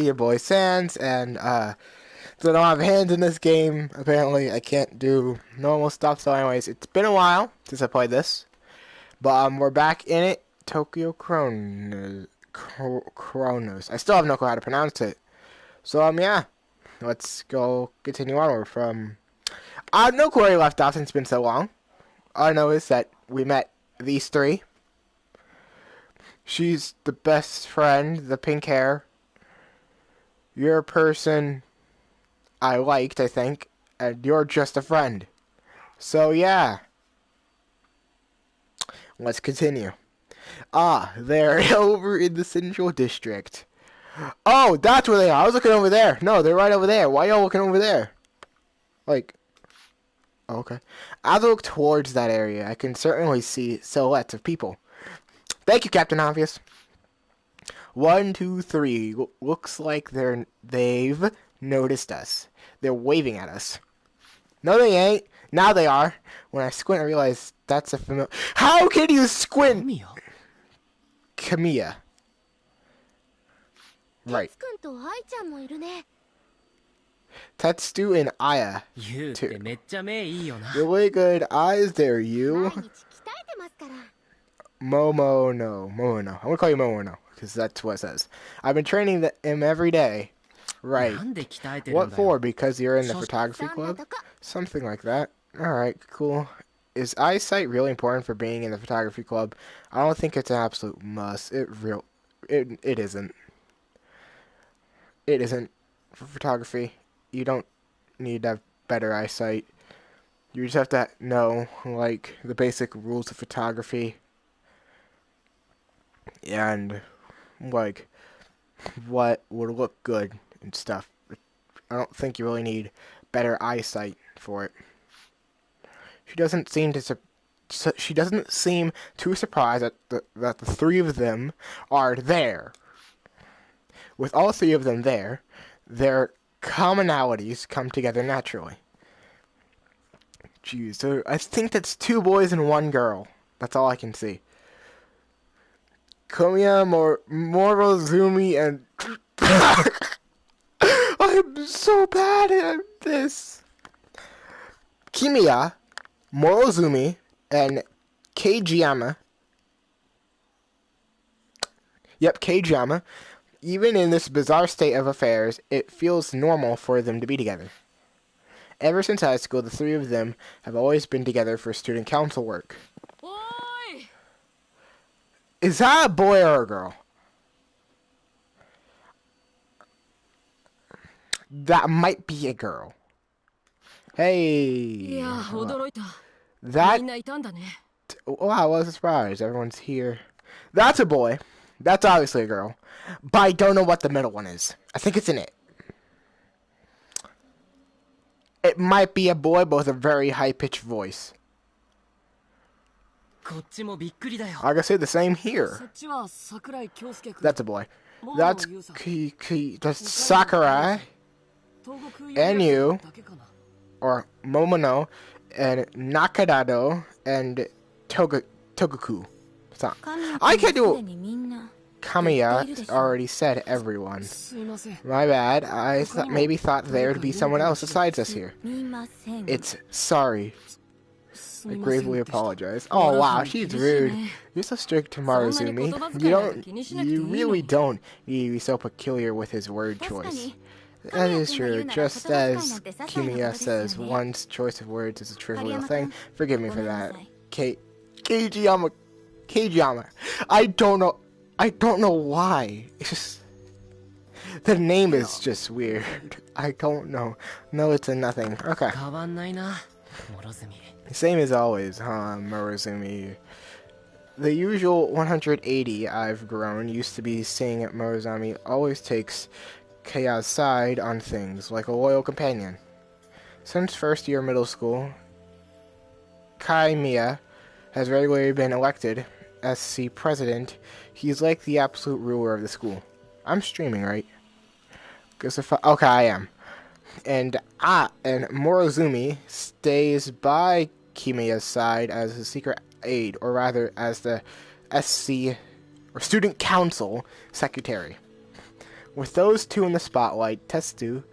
your boy Sans, and so I don't have hands in this game. Apparently, I can't do normal stuff. So, anyways, it's been a while since I played this, but we're back in it. Tokyo Chronos. I still have no clue how to pronounce it. So, yeah, let's go continue onward from. I have no clue where we left off since it's been so long. All I know is that we met these three. She's the best friend, the pink hair. You're a person I liked, I think, and you're just a friend. So, yeah. Let's continue. They're over in the Central District. Oh, that's where they are. I was looking over there. No, they're right over there. Why y'all looking over there? Like, okay. As I look towards that area, I can certainly see silhouettes of people. Thank you, Captain Obvious. 1, 2, 3. Looks like they've noticed us. They're waving at us. No, they ain't. Now they are. When I squint, I realize that's a familiar. How can you squint? Kamiya. Right. Tetsu and Aya. Too. Really good eyes there, you. Momono. I'm gonna call you Momono, because that's what it says. I've been training him every day. Right. What for? Because you're in the photography club? Something like that. Alright, cool. Is eyesight really important for being in the photography club? I don't think it's an absolute must. It isn't. It isn't for photography. You don't need to have better eyesight. You just have to know, like, the basic rules of photography. And, like, what would look good and stuff. I don't think you really need better eyesight for it. She doesn't seem too surprised that the three of them are there. With all three of them there, their commonalities come together naturally. Jeez, so I think that's 2 boys and 1 girl. That's all I can see. Komiya, Morozumi, and I'm so bad at this. Kimiya, Morozumi, and Keijiyama. Yep, Keijiyama. Even in this bizarre state of affairs, it feels normal for them to be together. Ever since high school, the 3 of them have always been together for student council work. Boy! Is that a boy or a girl? That might be a girl. Hey! That... Wow, I was surprised. Everyone's here. That's a boy. That's obviously a girl. But I don't know what the middle one is. I think it's an it. It might be a boy, but with a very high-pitched voice. I gotta say the same here. That's a boy. That's that's Sakurai, Enu, or Momono, and Nakadado, and Togaku. I can't do it. Kamiya already said everyone. My bad. I maybe thought there would be someone else besides us here. It's sorry. I gravely apologize. Oh wow, she's rude. You're so strict to Maruzumi. You really don't need to be so peculiar with his word choice. That is true. Just as Kimiya says, one's choice of words is a trivial thing. Forgive me for that. Keijiyama. I don't know why. It's just... The name is just weird. I don't know. No, it's a nothing. Okay. Same as always, huh, Morozumi? The usual 180 I've grown used to be seeing at Morozumi always takes Kaya's side on things, like a loyal companion. Since first year middle school, Kamiya has regularly been elected SC president. He's like the absolute ruler of the school. I'm streaming, right? Okay, I am. And Morozumi stays by Kimiya's side as a secret aide, or rather as the SC or student council secretary. With those two in the spotlight, Tetsu,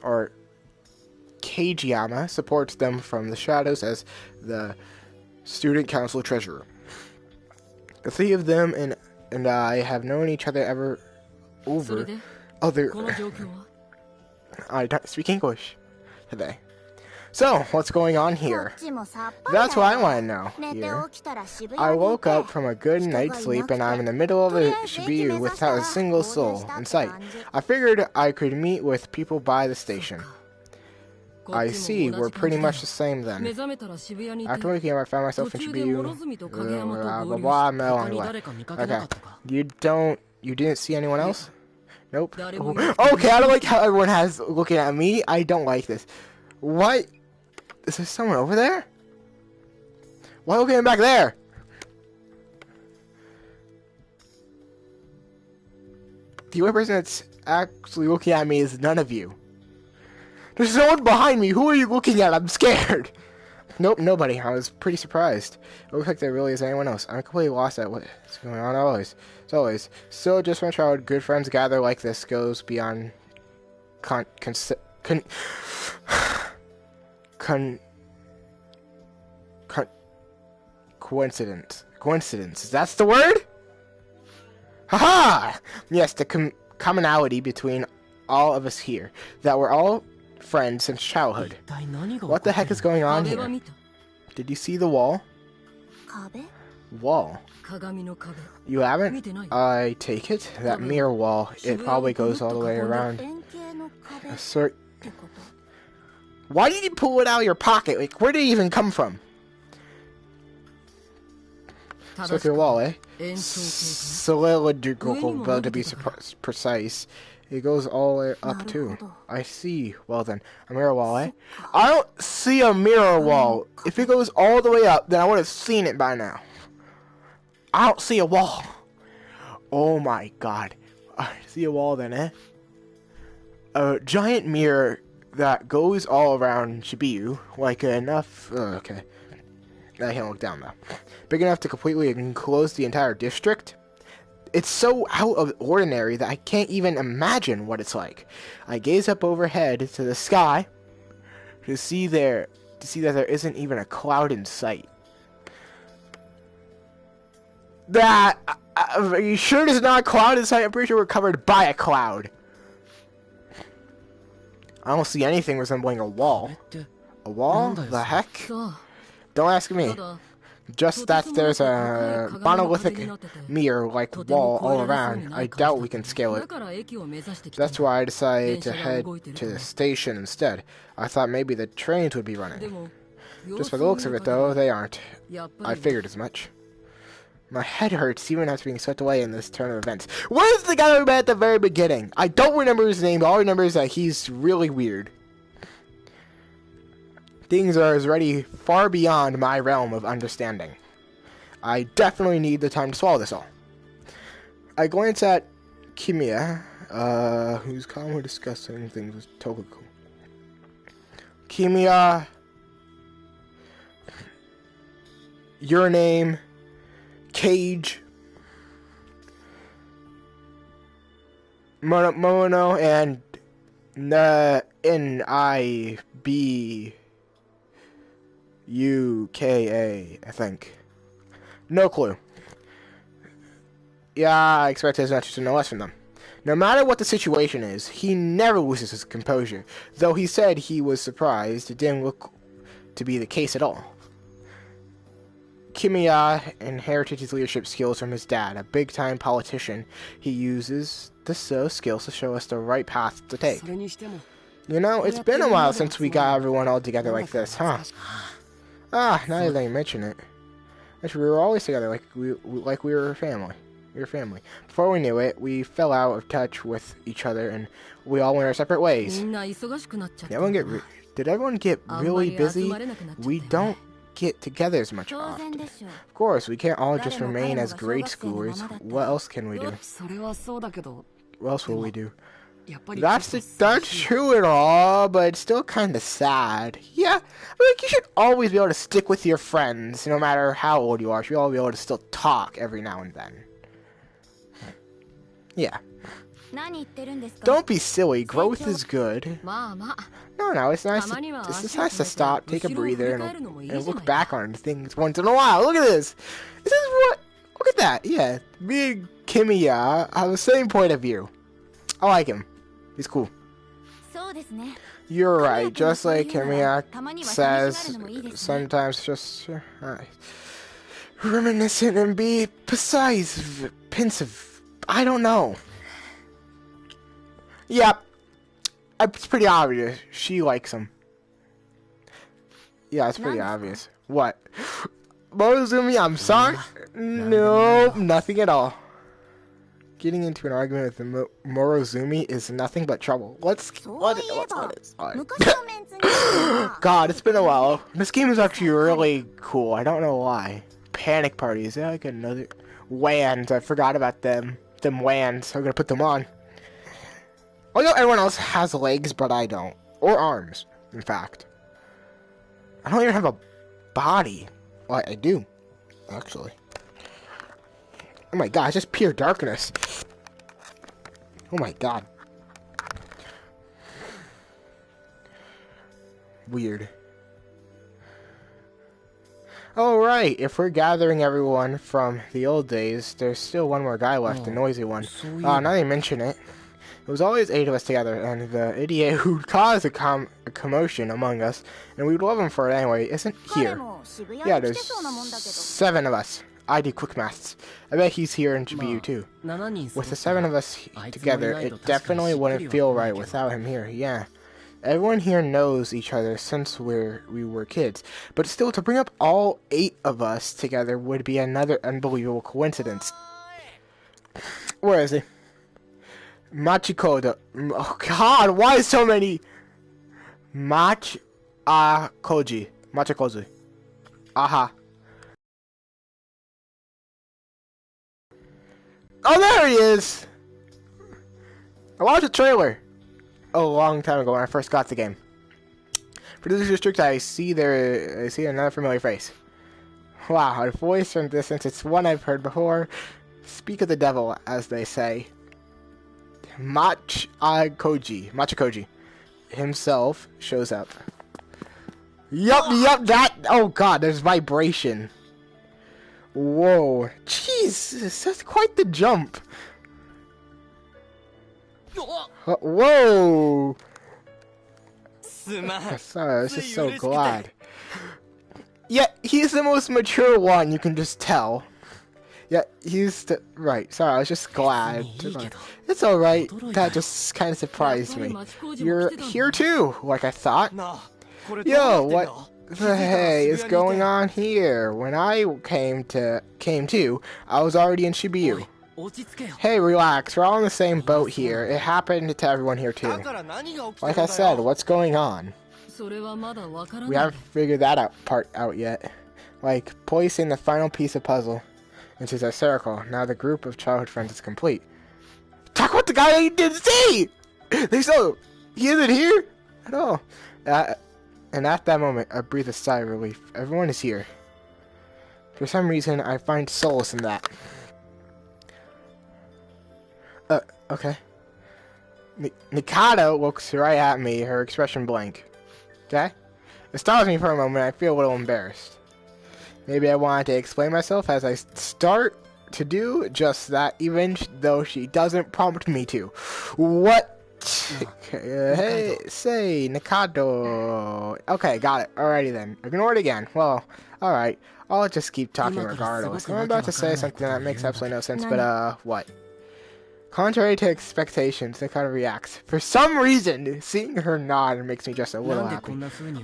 or Kageyama, supports them from the shadows as the student council treasurer. The three of them and I have known each other ever over other... I don't speak English today. So, what's going on here? That's what I want to know here. I woke up from a good night's sleep and I'm in the middle of a Shibuya without a single soul in sight. I figured I could meet with people by the station. I see, we're pretty much the same then. After waking up, I found myself in Shibuya. Blah, blah, blah, Mel on the left. Okay. You didn't see anyone else? Nope. Okay, I don't like how everyone has looking at me. I don't like this. What? Is there someone over there? Why are we getting back there? The only person that's actually looking at me is none of you. There's no one behind me. Who are you looking at? I'm scared. Nope, nobody. I was pretty surprised. It looks like there really is anyone else. I'm completely lost at what's going on always. Still, just when childhood good friends gather like this goes beyond coincidence. Coincidence. That's the word? Haha! Yes, the commonality between all of us here. That we're all friends since childhood. What the heck is going on here? Did you see the wall? Wall? You haven't? I take it? That mirror wall. It probably goes all the way around. Why did you pull it out of your pocket? Like, where did it even come from? Circular wall, eh? Cylindrical, to be precise. It goes all the way up too. I see. Well then, a mirror wall, eh? I don't see a mirror wall. If it goes all the way up, then I would have seen it by now. I don't see a wall. Oh my god. I see a wall then, eh? A giant mirror that goes all around Shibuya, like enough... okay. I can't look down, though. Big enough to completely enclose the entire district. It's so out of the ordinary that I can't even imagine what it's like. I gaze up overhead to the sky to see that there isn't even a cloud in sight. Are you sure there's not a cloud in sight? I'm pretty sure we're covered by a cloud. I don't see anything resembling a wall. A wall? The heck? Don't ask me. Just that there's a monolithic mirror-like wall all around. I doubt we can scale it. That's why I decided to head to the station instead. I thought maybe the trains would be running. Just by the looks of it, though, they aren't. I figured as much. My head hurts even after being swept away in this turn of events. Where's the guy we met at the very beginning? I don't remember his name, but all I remember is that he's really weird. Things are already far beyond my realm of understanding. I definitely need the time to swallow this all. I glance at Kimiya, who's calmly discussing things with Togaku. Kimiya, your name, Cage, Mono, and N-I-B-U-K-A, I think. No clue. Yeah, I expect as much to know less from them. No matter what the situation is, he never loses his composure. Though he said he was surprised, it didn't look to be the case at all. Kimiya inherited his leadership skills from his dad, a big-time politician. He uses the skills to show us the right path to take. You know, it's been a while since we got everyone all together like this, huh? Ah, now that you mention it. Actually, we were always together like we were a family. We were family. Before we knew it, we fell out of touch with each other and we all went our separate ways. Did everyone get really busy? We don't get together as much often. Of course, we can't all just remain as grade schoolers. What else can we do? What else will we do? That's true and all, but it's still kind of sad. Yeah, like you should always be able to stick with your friends, no matter how old you are. You should all be able to still talk every now and then. Yeah. Don't be silly. Growth is good. No, it's nice. It's just nice to stop, take a breather, and look back on things once in a while. Look at this. This is what. Look at that. Yeah, me and Kimiya have the same point of view. I like him. He's cool. You're right. Just like Kimiya says, sometimes just reminiscent and be precise, pensive. I don't know. Yep. It's pretty obvious. She likes him. Yeah, it's pretty obvious. What? Morozumi, I'm sorry? No, nothing at all. Getting into an argument with Morozumi is nothing but trouble. Let's God, it's been a while. This game is actually really cool. I don't know why. Panic Party. Is that like another... WANs. I forgot about them. Them WANs. I'm gonna put them on. I know everyone else has legs, but I don't. Or arms, in fact. I don't even have a body. Well, I do, actually. Oh my god, it's just pure darkness. Oh my god. Weird. Alright, if we're gathering everyone from the old days, there's still one more guy left, the noisy one. Now that you mention it. It was always 8 of us together, and the idiot who caused a commotion among us, and we'd love him for it anyway, isn't here. Yeah, there's 7 of us. I do quick maths. I bet he's here in Chibiu too. With the 7 of us together, it definitely wouldn't feel right without him here, yeah. Everyone here knows each other since we were kids, but still to bring up all 8 of us together would be another unbelievable coincidence. Where is he? Machikoda. Oh god, why so many? Machikoji. Aha. Oh, there he is! I watched a trailer a long time ago when I first got the game. For this district, I see another familiar face. Wow, a voice from distance. It's one I've heard before. Speak of the devil, as they say. Machikoji himself shows up. Yup, that. Oh god, there's vibration. Whoa, Jesus, that's quite the jump. Whoa. Sorry, I was just so glad. Yeah, he's the most mature one, you can just tell. Yeah, he's the... Right, sorry, I was just glad. It's alright, that just kind of surprised me. You're here too, like I thought. Yo, what the hey is going on here? When I came to, I was already in Shibuya. Hey, relax, we're all in the same boat here. It happened to everyone here too. Like I said, what's going on? We haven't figured that part out yet. Like, placing the final piece of puzzle into the circle. Now the group of childhood friends is complete. Talk about the guy you didn't see! He isn't here at all. And at that moment, I breathe a sigh of relief. Everyone is here. For some reason, I find solace in that. Okay. Mikado looks right at me, her expression blank. Okay? It stops me for a moment, I feel a little embarrassed. Maybe I wanted to explain myself as I start to do just that, even though she doesn't prompt me to. What? Hey, say, Nikado. Okay, got it. Alrighty then. Ignore it again. Well, alright. I'll just keep talking regardless. I'm about to say something that makes absolutely no sense, but, what? Contrary to expectations, Nikado reacts. For some reason, seeing her nod makes me just a little happy. I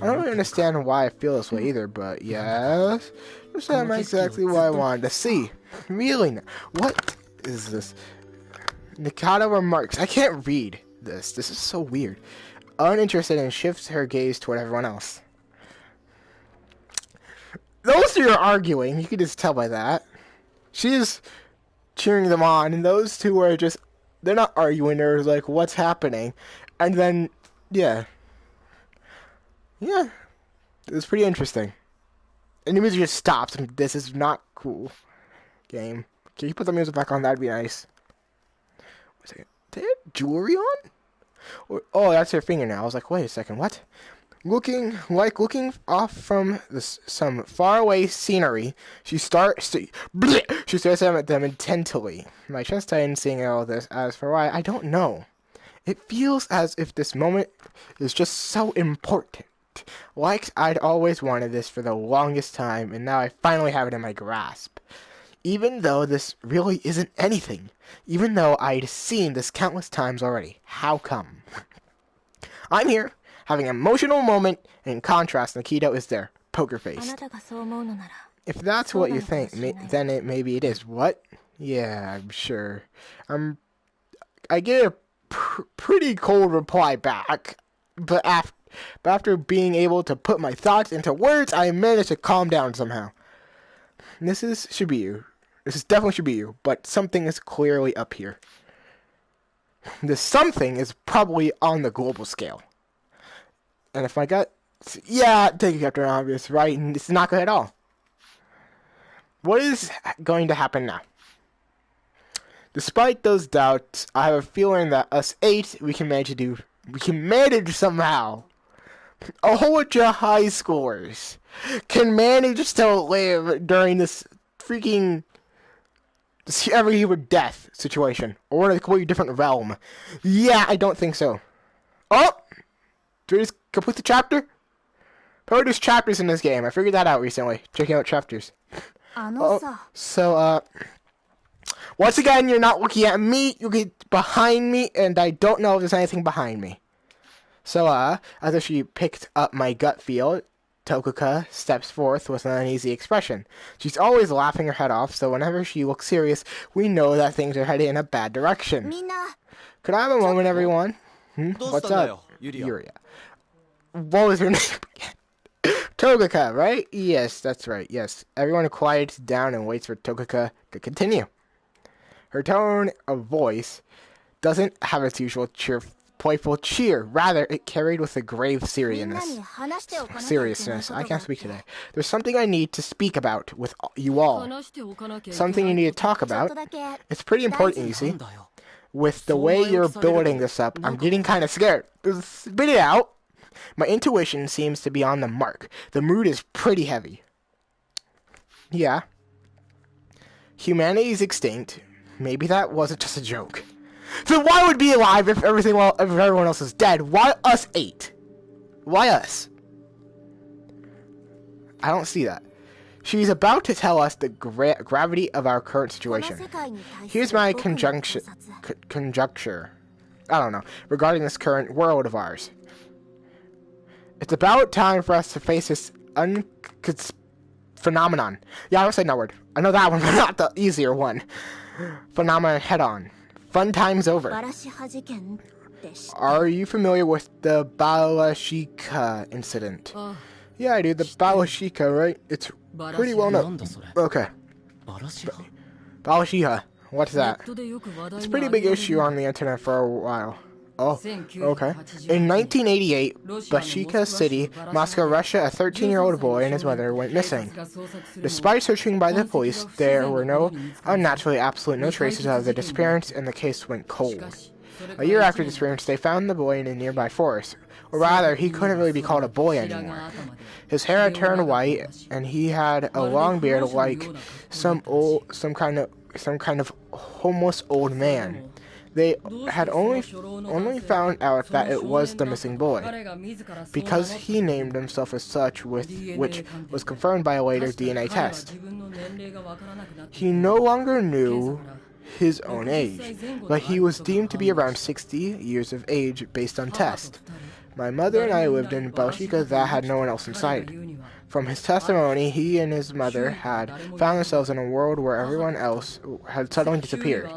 don't really understand why I feel this way either, but yes. That's not exactly what I wanted to see. Really? What is this? Nikado remarks. I can't read this. This is so weird. Uninterested and shifts her gaze toward everyone else. Those two are arguing. You can just tell by that. She's cheering them on, and those two are just, they're not arguing, they're like, what's happening? And then, yeah, it's pretty interesting. And the music just stops, and this is not cool. Game, can you put the music back on? That'd be nice. Wait a second. they have jewelry on? Oh, that's her fingernail. I was like, wait a second, what? Looking off from some faraway scenery, she stares at them intently. My chest tightened seeing all this. As for why, I don't know. It feels as if this moment is just so important. Like I'd always wanted this for the longest time, and now I finally have it in my grasp. Even though this really isn't anything. Even though I'd seen this countless times already. How come? I'm here, having an emotional moment, and in contrast, Nikito is there, poker-faced. If that's what you think, then maybe it is. What? Yeah, I'm sure. I get a pretty cold reply back, but after being able to put my thoughts into words, I managed to calm down somehow. Should be you. This definitely should be you, but something is clearly up here. This something is probably on the global scale. And if my gut... Yeah, take it Captain Obvious, right? And it's not good at all. What is going to happen now? Despite those doubts, I have a feeling that us 8, we can manage somehow. A whole bunch of high schoolers can manage to live during this freaking every death situation. Or in a completely different realm. Yeah, I don't think so. Oh! Do we just complete the chapter? Probably there's chapters in this game. I figured that out recently. Checking out chapters. Once again, you're not looking at me. You get behind me, and I don't know if there's anything behind me. So, after she picked up my gut feel, Tokuka steps forth with an uneasy expression. She's always laughing her head off, so whenever she looks serious, we know that things are heading in a bad direction. Could I have a moment, everyone? What's up? Yuria. What was her name again? Tokuka, right? Yes, that's right, yes. Everyone quiets down and waits for Tokuka to continue. Her tone of voice doesn't have its usual playful cheer. Rather, it carried with a grave serioususness. I can't speak today. There's something I need to speak about with you all. Something you need to talk about. It's pretty important, you see. With the way you're building this up, I'm getting kind of scared. Spit it out. My intuition seems to be on the mark. The mood is pretty heavy. Yeah. Humanity's extinct. Maybe that wasn't just a joke. So why would be alive if everyone else is dead? Why us 8? Why us? I don't see that. She's about to tell us the gravity of our current situation. Here's my conjecture. I don't know. Regarding this current world of ours. It's about time for us to face this phenomenon. Yeah, I don't say that word. I know that one, but not the easier one. Phenomenon head on. Fun time's over. Are you familiar with the Balashika incident? Yeah, I do. The Balashika, right? It's pretty well known. Okay. Balashika. What's that? It's a pretty big issue on the internet for a while. Oh, okay. In 1988, Bashika City, Moscow, Russia, a 13-year-old boy and his mother went missing. Despite searching by the police, there were absolutely no traces of the disappearance, and the case went cold. A year after the disappearance, they found the boy in a nearby forest. Or rather, he couldn't really be called a boy anymore. His hair had turned white, and he had a long beard like some kind of homeless old man. They had only found out that it was the missing boy, because he named himself as such, which was confirmed by a later DNA test. He no longer knew his own age, but he was deemed to be around 60 years of age based on test. My mother and I lived in Balshika that had no one else inside. From his testimony, he and his mother had found themselves in a world where everyone else had suddenly disappeared.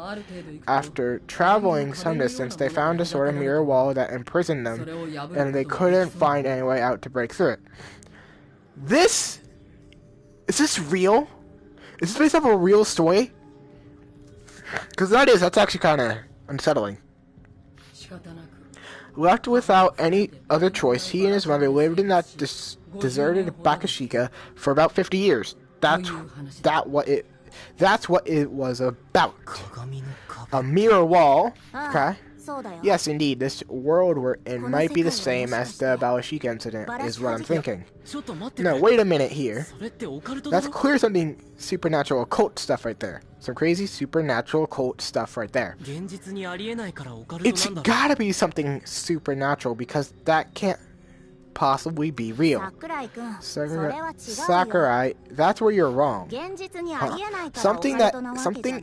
After traveling some distance, they found a sort of mirror wall that imprisoned them, and they couldn't find any way out to break through it. Is this real? Is this based off a real story? Because that's actually kind of unsettling. Left without any other choice, he and his mother lived in that deserted Bakashika for about 50 years. That's what it was about. A mirror wall, okay, Yes, indeed, this world we're in might be the same as the Balashika incident, is what I'm thinking. No, wait a minute here. That's clear something supernatural occult stuff right there. Some crazy supernatural occult stuff right there. It's gotta be something supernatural because that can't possibly be real. Sakurai, that's where you're wrong. Something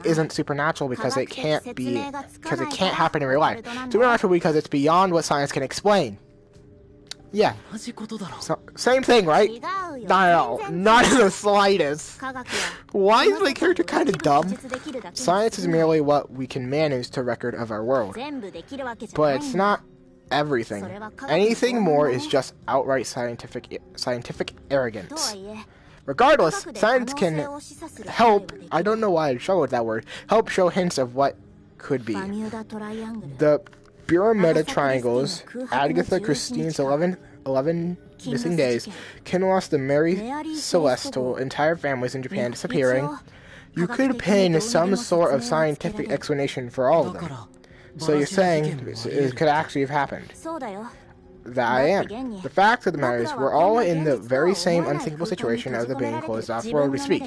isn't supernatural because it can't happen in real life. Supernatural because it's beyond what science can explain. Yeah. So, same thing, right? No, not in the slightest. Why is my character kind of dumb? Science is merely what we can manage to record of our world. But it's not everything. Anything more is just outright scientific arrogance. Regardless, science can help, I don't know why I struggle with that word, help show hints of what could be. The Pyramida Triangles, Agatha Christie's 11 missing days, Chronos, the Mary Celestial, entire families in Japan disappearing. You could pin some sort of scientific explanation for all of them. So you're saying it could actually have happened. That I am. The fact of the matter is, we're all in the very same unthinkable situation of the being closed off world we speak.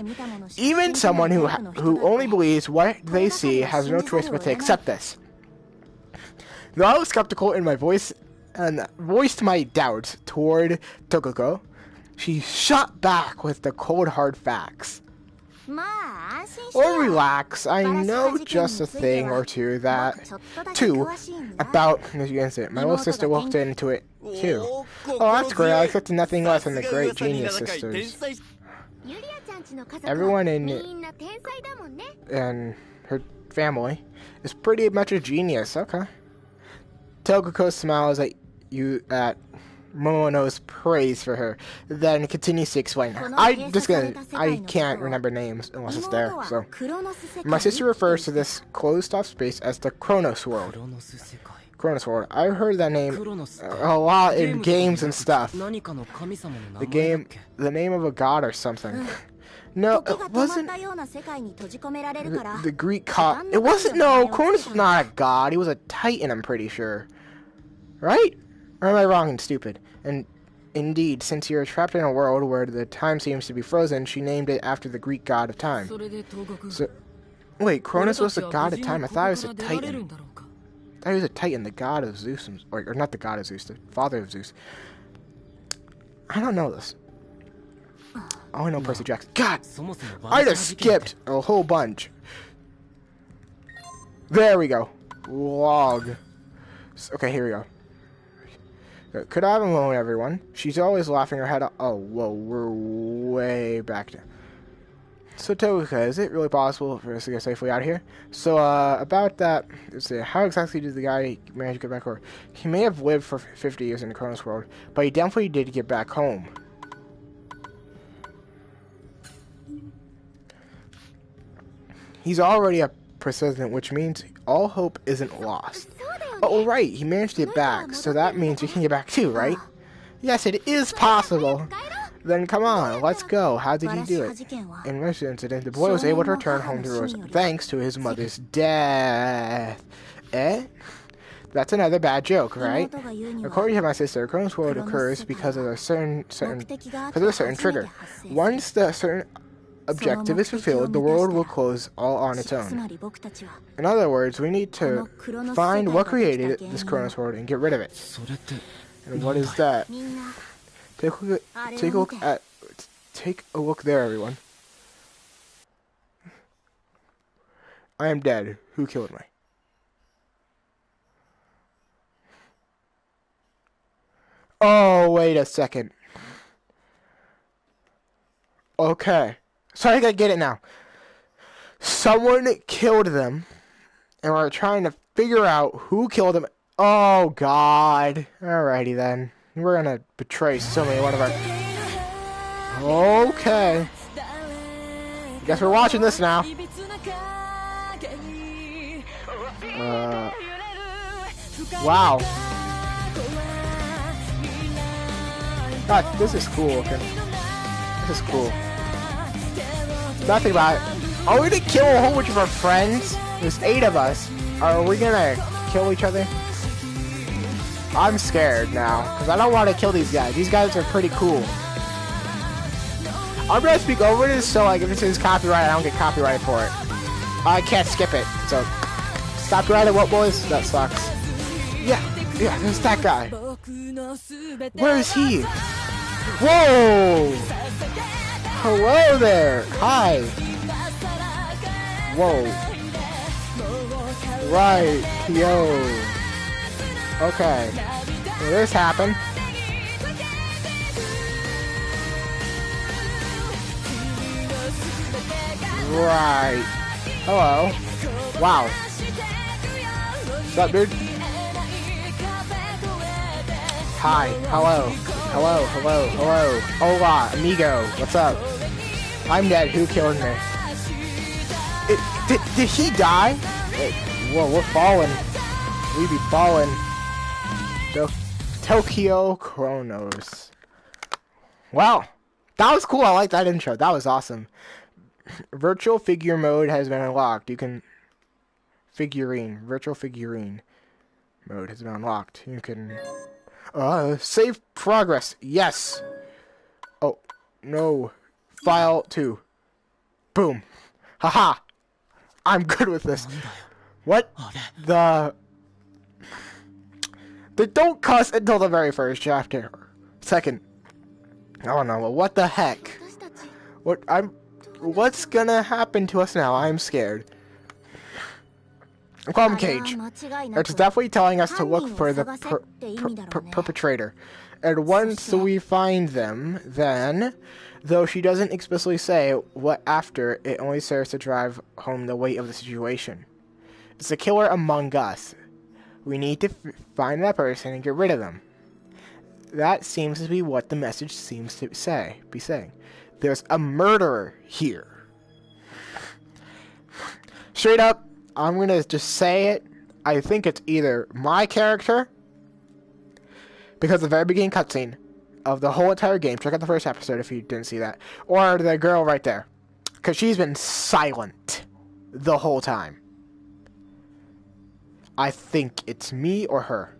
Even someone who only believes what they see has no choice but to accept this. Though I was skeptical in my voice and voiced my doubts toward Tokoko, she shot back with the cold hard facts. Or relax, I know just a thing or two about this incident. My little sister looked into it too. Oh, that's great. I expected nothing less than the great genius sisters. Everyone in her family is pretty much a genius. Okay. Tokoko smiles at Momono's praise for her, then continues to explain. I can't remember names unless it's there, so. My sister refers to this closed-off space as the Chronos world. Chronos world. I've heard that name a lot in games and stuff. The name of a god or something. No, it wasn't the Greek god. It wasn't, no, Chronos was not a god. He was a titan, I'm pretty sure. Right? Or am I wrong and stupid? And indeed, since you're trapped in a world where the time seems to be frozen, she named it after the Greek god of time. So, wait, Chronos was the god of time? I thought he was a titan. I thought he was a titan, the god of Zeus, or not the god of Zeus, the father of Zeus. I don't know this. Oh, I know Percy Jackson. God! I just skipped a whole bunch. There we go. Log. Okay, here we go. Could I have a moment, everyone? She's always laughing her head off. Oh, whoa, we're way back now. So, Toka, is it really possible for us to get safely out of here? So, about that, let's see, how exactly did the guy manage to get back over? He may have lived for 50 years in the Chronos world, but he definitely did get back home. He's already a president, which means all hope isn't lost. Oh, right, he managed to get back, so that means we can get back too, right? Yes, it is possible. Then come on, let's go. How did he do it? In this incident, the boy was able to return home to Rose thanks to his mother's death. Eh? That's another bad joke, right? According to my sister, Chronos world occurs because of a certain trigger. Once the certain objective is fulfilled, the world will close all on its own. In other words, we need to find what created this Chronos world and get rid of it. And what is that? Take a look there, everyone. I am dead. Who killed me? Oh, wait a second. Okay. So I think I get it now. Someone killed them, and we're trying to figure out who killed them. Oh, God. Alrighty, then. We're gonna betray somebody, one of our... Okay. Guess we're watching this now. Wow. God, this is cool looking. This is cool. Nothing about it. Are we gonna kill a whole bunch of our friends? There's 8 of us. Are we gonna kill each other? I'm scared now, because I don't want to kill these guys. These guys are pretty cool. I'm going to speak over this, so like if it says copyright, I don't get copyrighted for it. I can't skip it, so... Copyrighted what, boys? That sucks. Yeah, there's that guy. Where is he? Whoa! Hello there! Hi! Whoa. Right, yo. Okay. Well, this happened. Right. Hello. Wow. What's up, dude? Hi. Hello. Hello. Hello. Hello. Hola, amigo. What's up? I'm dead. Who killed me? Did he die? Wait, whoa, we're falling. We be falling. Tokyo Chronos. Wow. That was cool. I like that intro. That was awesome. Virtual figure mode has been unlocked. You can... Virtual figurine mode has been unlocked. You can... save progress. Yes. Oh, no. File 2. Boom. Haha. I'm good with this. What? They don't cuss until the very first chapter. Second. I don't know. What the heck? What's gonna happen to us now? I'm scared. Problem cage. It's definitely telling us to look for the perpetrator. And once we find them, then, though she doesn't explicitly say what after, it only serves to drive home the weight of the situation. It's a killer among us. We need to find that person and get rid of them. That seems to be what the message seems to be saying. There's a murderer here. Straight up, I'm going to just say it. I think it's either my character, because the very beginning cutscene of the whole entire game, check out the first episode if you didn't see that, or the girl right there, because she's been silent the whole time. I think it's me or her.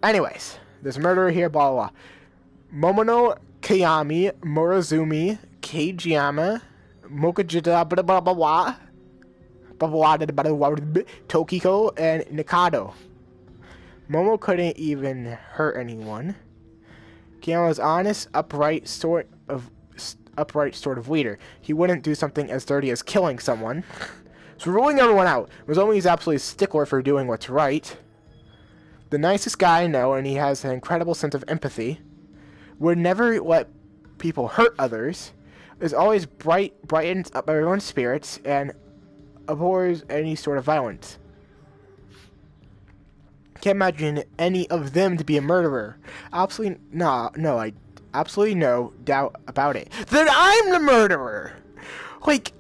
Anyways, there's a murderer here, blah, blah, blah. Momono Kayami, Morizumi, Keijiyama, Mokujita, blah, blah, blah, blah, blah, blah, blah, Tokiko, and Nikado. Momo couldn't even hurt anyone. Kiyama was honest, upright sort of leader. He wouldn't do something as dirty as killing someone. So ruling everyone out. Nozomi is absolutely a stickler for doing what's right. The nicest guy I know, and he has an incredible sense of empathy. Would never let people hurt others. Is always brightens up everyone's spirits, and abhors any sort of violence. Can't imagine any of them to be a murderer. Absolutely absolutely no doubt about it. Then I'm the murderer! Like,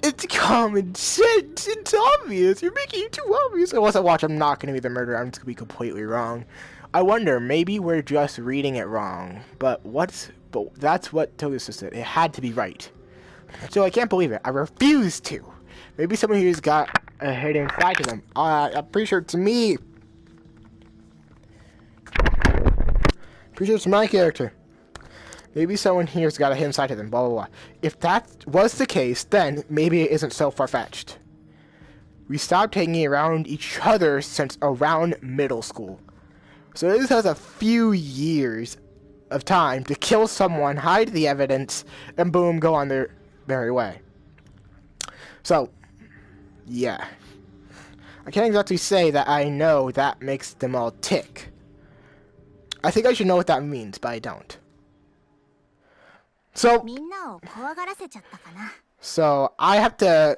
it's common sense. It's obvious. You're making it too obvious. Unless I watch, I'm not going to be the murderer. I'm just going to be completely wrong. I wonder, maybe we're just reading it wrong. But that's what Togusa said. It had to be right. So I can't believe it. I refuse to. Maybe someone here's got a hidden side to them. I'm pretty sure it's me. Pretty sure it's my character. Maybe someone here's got a hidden side to them, blah, blah, blah. If that was the case, then maybe it isn't so far-fetched. We stopped hanging around each other since around middle school. So this has a few years of time to kill someone, hide the evidence, and boom, go on their merry way. So, yeah. I can't exactly say that I know that makes them all tick. I think I should know what that means, but I don't. So I have to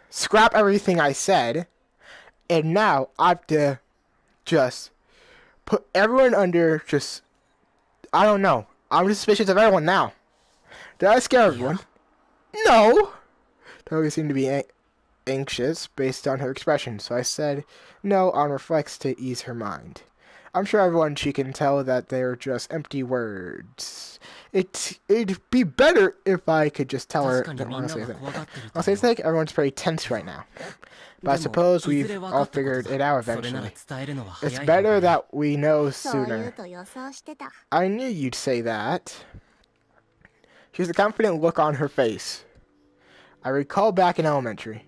scrap everything I said, and now I have to just put everyone under I don't know. I'm suspicious of everyone now. Did I scare everyone? No! Togi seemed to be anxious based on her expression, so I said no on reflex to ease her mind. I'm sure everyone she can tell that they're just empty words. It'd be better if I could just tell her. Honestly, I think everyone's pretty tense right now. But I suppose we've all figured it out eventually. It's better that we know sooner. I knew you'd say that. She has a confident look on her face. I recall back in elementary.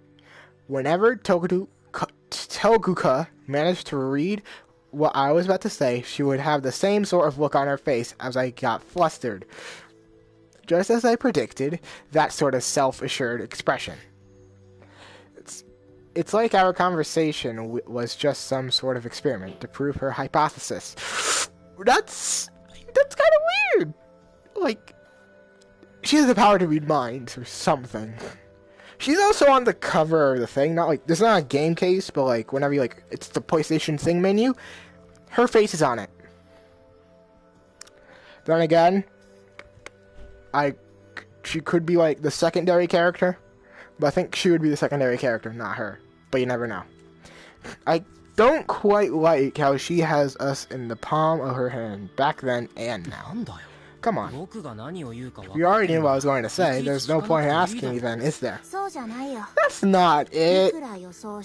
Whenever Toguka managed to read what I was about to say, she would have the same sort of look on her face as I got flustered. Just as I predicted, that sort of self-assured expression. It's like our conversation was just some sort of experiment to prove her hypothesis. That's kind of weird. Like, she has the power to read minds or something. She's also on the cover of the thing. Not like, there's not a game case, but like, whenever you, like, it's the PlayStation thing menu, her face is on it. Then again, she could be like the secondary character, but I think she would be the secondary character, not her. But you never know. I don't quite like how she has us in the palm of her hand, back then and now. Come on. You already knew what I was going to say. There's no point in asking me then, is there? That's not it.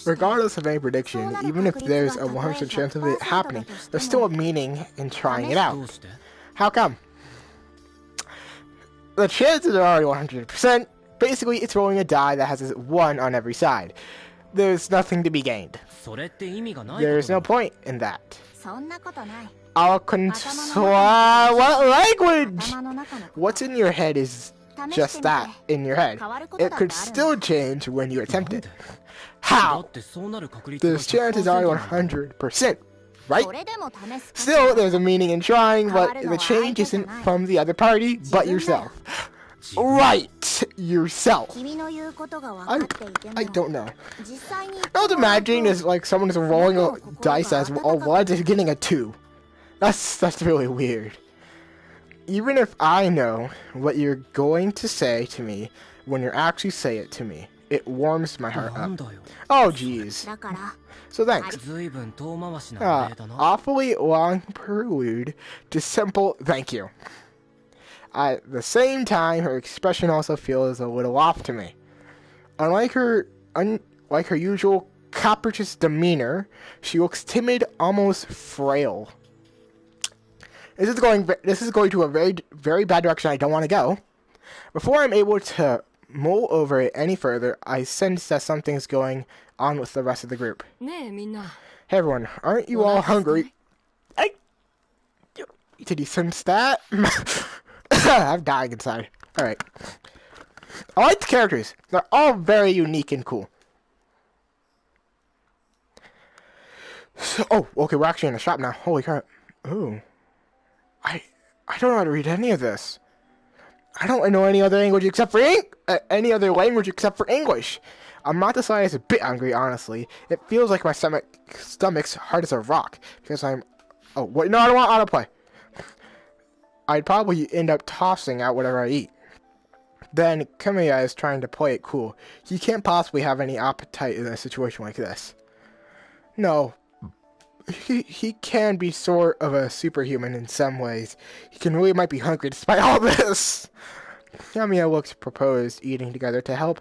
Regardless of any prediction, even if there's a 100% chance of it happening, there's still a meaning in trying it out. How come? The chances are already 100%. Basically, it's rolling a die that has a 1 on every side. There's nothing to be gained. There's no point in that. What language? What's in your head is just that, in your head. It could still change when you attempt it. How? There's chances are 100%, right? Still, there's a meaning in trying, but the change isn't from the other party, but yourself. Right, yourself. I don't know. I was imagining it's like someone is rolling a dice as all ones and getting a 2. That's really weird. Even if I know what you're going to say to me when you actually say it to me, it warms my heart up. Oh, jeez. So thanks. Awfully long prelude to simple thank you. At the same time, her expression also feels a little off to me. Unlike her usual capricious demeanor, she looks timid, almost frail. This is going to a very, very bad direction I don't want to go. Before I'm able to mull over it any further, I sense that something's going on with the rest of the group. Hey everyone, aren't you all hungry? Did you sense that? I'm dying inside. Alright. I like the characters. They're all very unique and cool. So, oh, okay, we're actually in a shop now. Holy crap. Ooh. I don't know how to read any of this. I don't know any other language except for any other language except for English. I'm not the slightest a bit hungry, honestly. It feels like my stomach's hard as a rock because I'm. Oh wait, no, I don't want autoplay. I'd probably end up tossing out whatever I eat. Then Kamiya is trying to play it cool. He can't possibly have any appetite in a situation like this. No. He can be sort of a superhuman in some ways. He might be hungry despite all this. Kamiya looks proposed eating together to help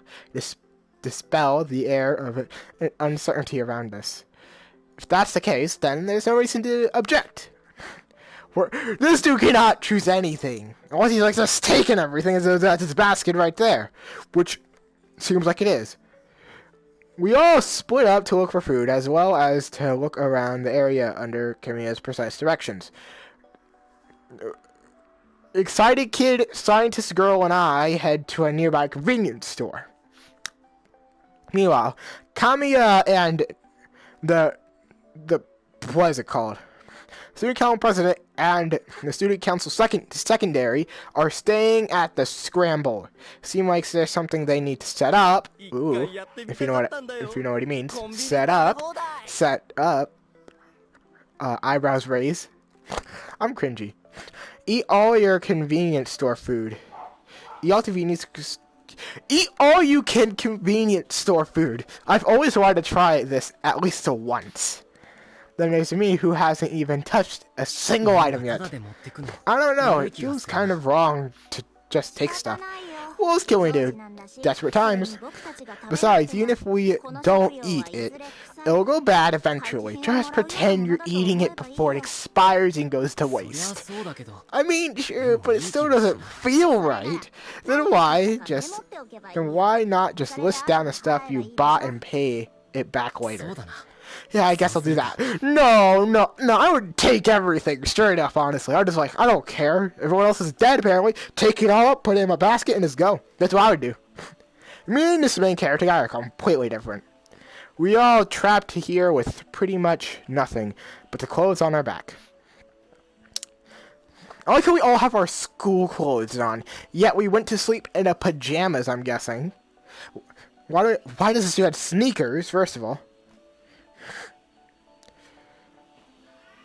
dispel the air of uncertainty around us. If that's the case, then there's no reason to object. This dude cannot choose anything. Unless he's like just taking everything, as that's his basket right there. Which seems like it is. We all split up to look for food, as well as to look around the area under Kamiya's precise directions. Excited kid, scientist girl, and I head to a nearby convenience store. Meanwhile, Kamiya and the what is it called? Student Council President and the Student Council Secondary are staying at the Scramble. Seems like there's something they need to set up. Ooh, if you know what he means. Set up. Eyebrows raise. I'm cringy. Eat all your convenience store food. Eat all you can convenience store food. I've always wanted to try this at least once. than it is me who hasn't even touched a single item yet. I don't know, it feels kind of wrong to just take stuff. What else can we do? Desperate times. Besides, even if we don't eat it, it'll go bad eventually. Just pretend you're eating it before it expires and goes to waste. I mean, sure, but it still doesn't feel right. Then why not just list down the stuff you bought and pay it back later? Yeah, I guess I'll do that. No, I would take everything, straight up, honestly. I'm just like, I don't care. Everyone else is dead, apparently. Take it all up, put it in my basket, and just go. That's what I would do. Me and this main character guy are completely different. We all trapped here with pretty much nothing but the clothes on our back. I like how we all have our school clothes on, yet we went to sleep in a pajamas, I'm guessing. Why does this dude have sneakers, first of all?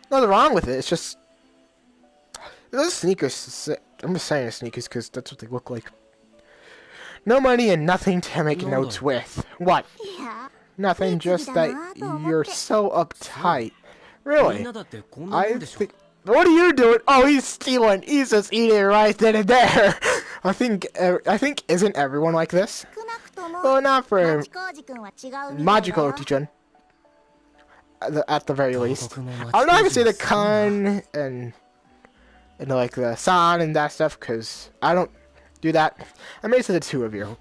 Nothing wrong with it, it's just... Those sneakers... I'm just saying sneakers because that's what they look like. No money and nothing to make notes with. What? Nothing, just that you're so uptight. Really? I think... What are you doing? Oh, he's stealing. He's just eating it right then and there. I think isn't everyone like this? Well, not for Majiko-chan. At the very least. I'm not gonna say the Kun and like the San and that stuff because I don't do that. I made it to the two of you.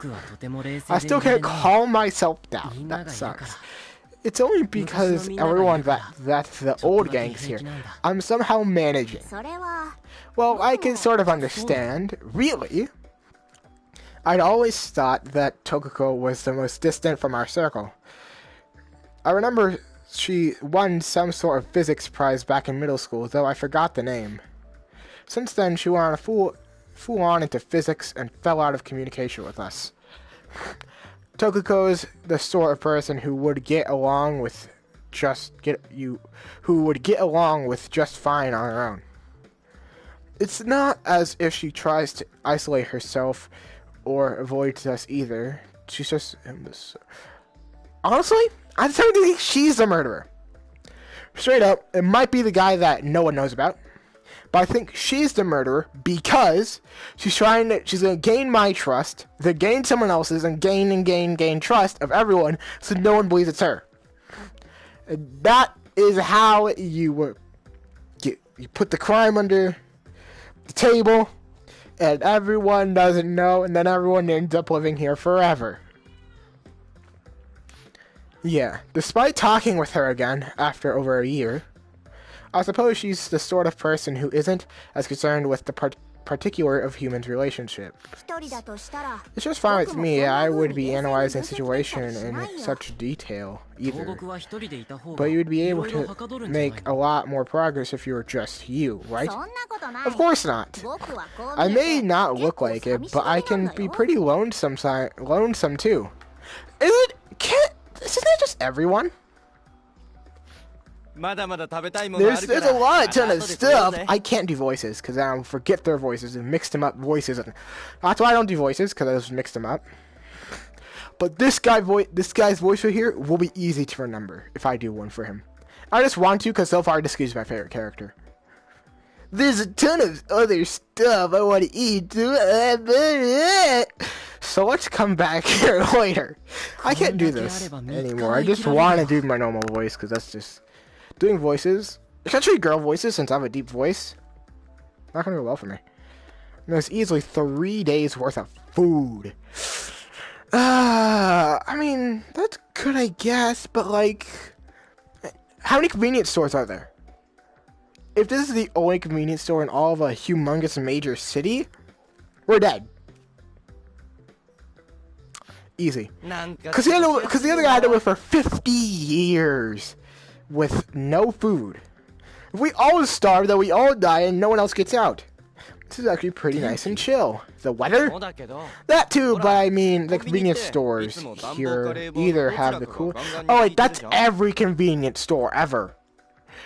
I still can't calm myself down. That sucks. It's only because everyone that's the old gangs here. I'm somehow managing. Well, I can sort of understand. Really? I'd always thought that Tokiko was the most distant from our circle. I remember she won some sort of physics prize back in middle school, though I forgot the name. Since then, she went on a full on into physics and fell out of communication with us. Tokiko's the sort of person who would get along with just fine on her own. It's not as if she tries to isolate herself or avoid us either. She's just... Honestly, I think she's the murderer. Straight up, it might be the guy that no one knows about, but I think she's the murderer because she's gonna gain my trust, then gain someone else's, and gain trust of everyone, so no one believes it's her. And that is how you put the crime under the table, and everyone doesn't know, and then everyone ends up living here forever. Yeah, despite talking with her again after over a year, I suppose she's the sort of person who isn't as concerned with the particular of humans' relationship. It's just fine with me. I would be analyzing the situation in such detail either. But you'd be able to make a lot more progress if you were just you, right? Of course not. I may not look like it, but I can be pretty lonesome too. Isn't that just everyone? There's a ton of stuff. I can't do voices because I'll forget their voices and mix them up voices. That's why I don't do voices, because I just mix them up. But this guy's voice right here will be easy to remember if I do one for him. I just want to because so far this is my favorite character. There's a ton of other stuff I want to eat. So let's come back here later. I can't do this anymore. I just want to do my normal voice because that's just... Doing voices, especially girl voices since I have a deep voice, not going to go well for me. And there's easily 3 days worth of food. I mean, that's good I guess, but like... How many convenience stores are there? If this is the only convenience store in all of a humongous major city, we're dead. Easy. Because the other guy had to live for 50 years with no food. If we all starve, then we all die and no one else gets out. This is actually pretty nice and chill. The weather? That too, but I mean, the convenience stores here either have the cool... Oh wait, that's every convenience store ever.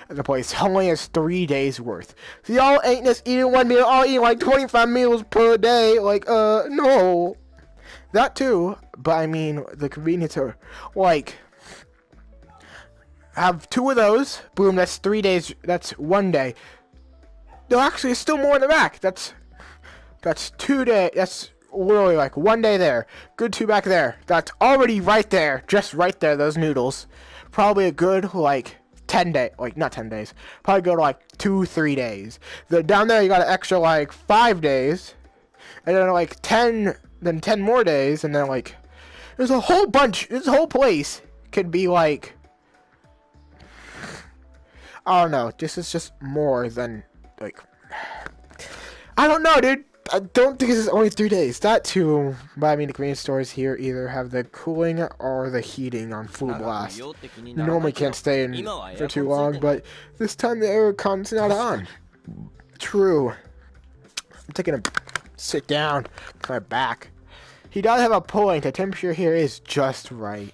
The place only has 3 days worth. So y'all ain't just eating one meal, all eating like 25 meals per day. Like, no. That too, but I mean, the convenience store, like... have 2 of those. Boom, that's 3 days. That's 1 day. No, actually, it's still more in the back. That's 2 days. That's literally like 1 day there. Good 2 back there. That's already right there. Just right there, those noodles. Probably a good, like, 10 day. Like, not 10 days. Probably go to, like, 2-3 days. Down there, you got an extra, like, 5 days. And then, like, 10 more days. And then, like, there's a whole bunch. This whole place could be, like, I don't know. This is just more than, like, I don't know, dude. I don't think this is only 3 days. That too, but I mean, the convenience stores here either have the cooling or the heating on full blast. You normally can't stay in for too long, but this time the aircon's not on. True. I'm taking a sit down. My back. He does have a point. The temperature here is just right.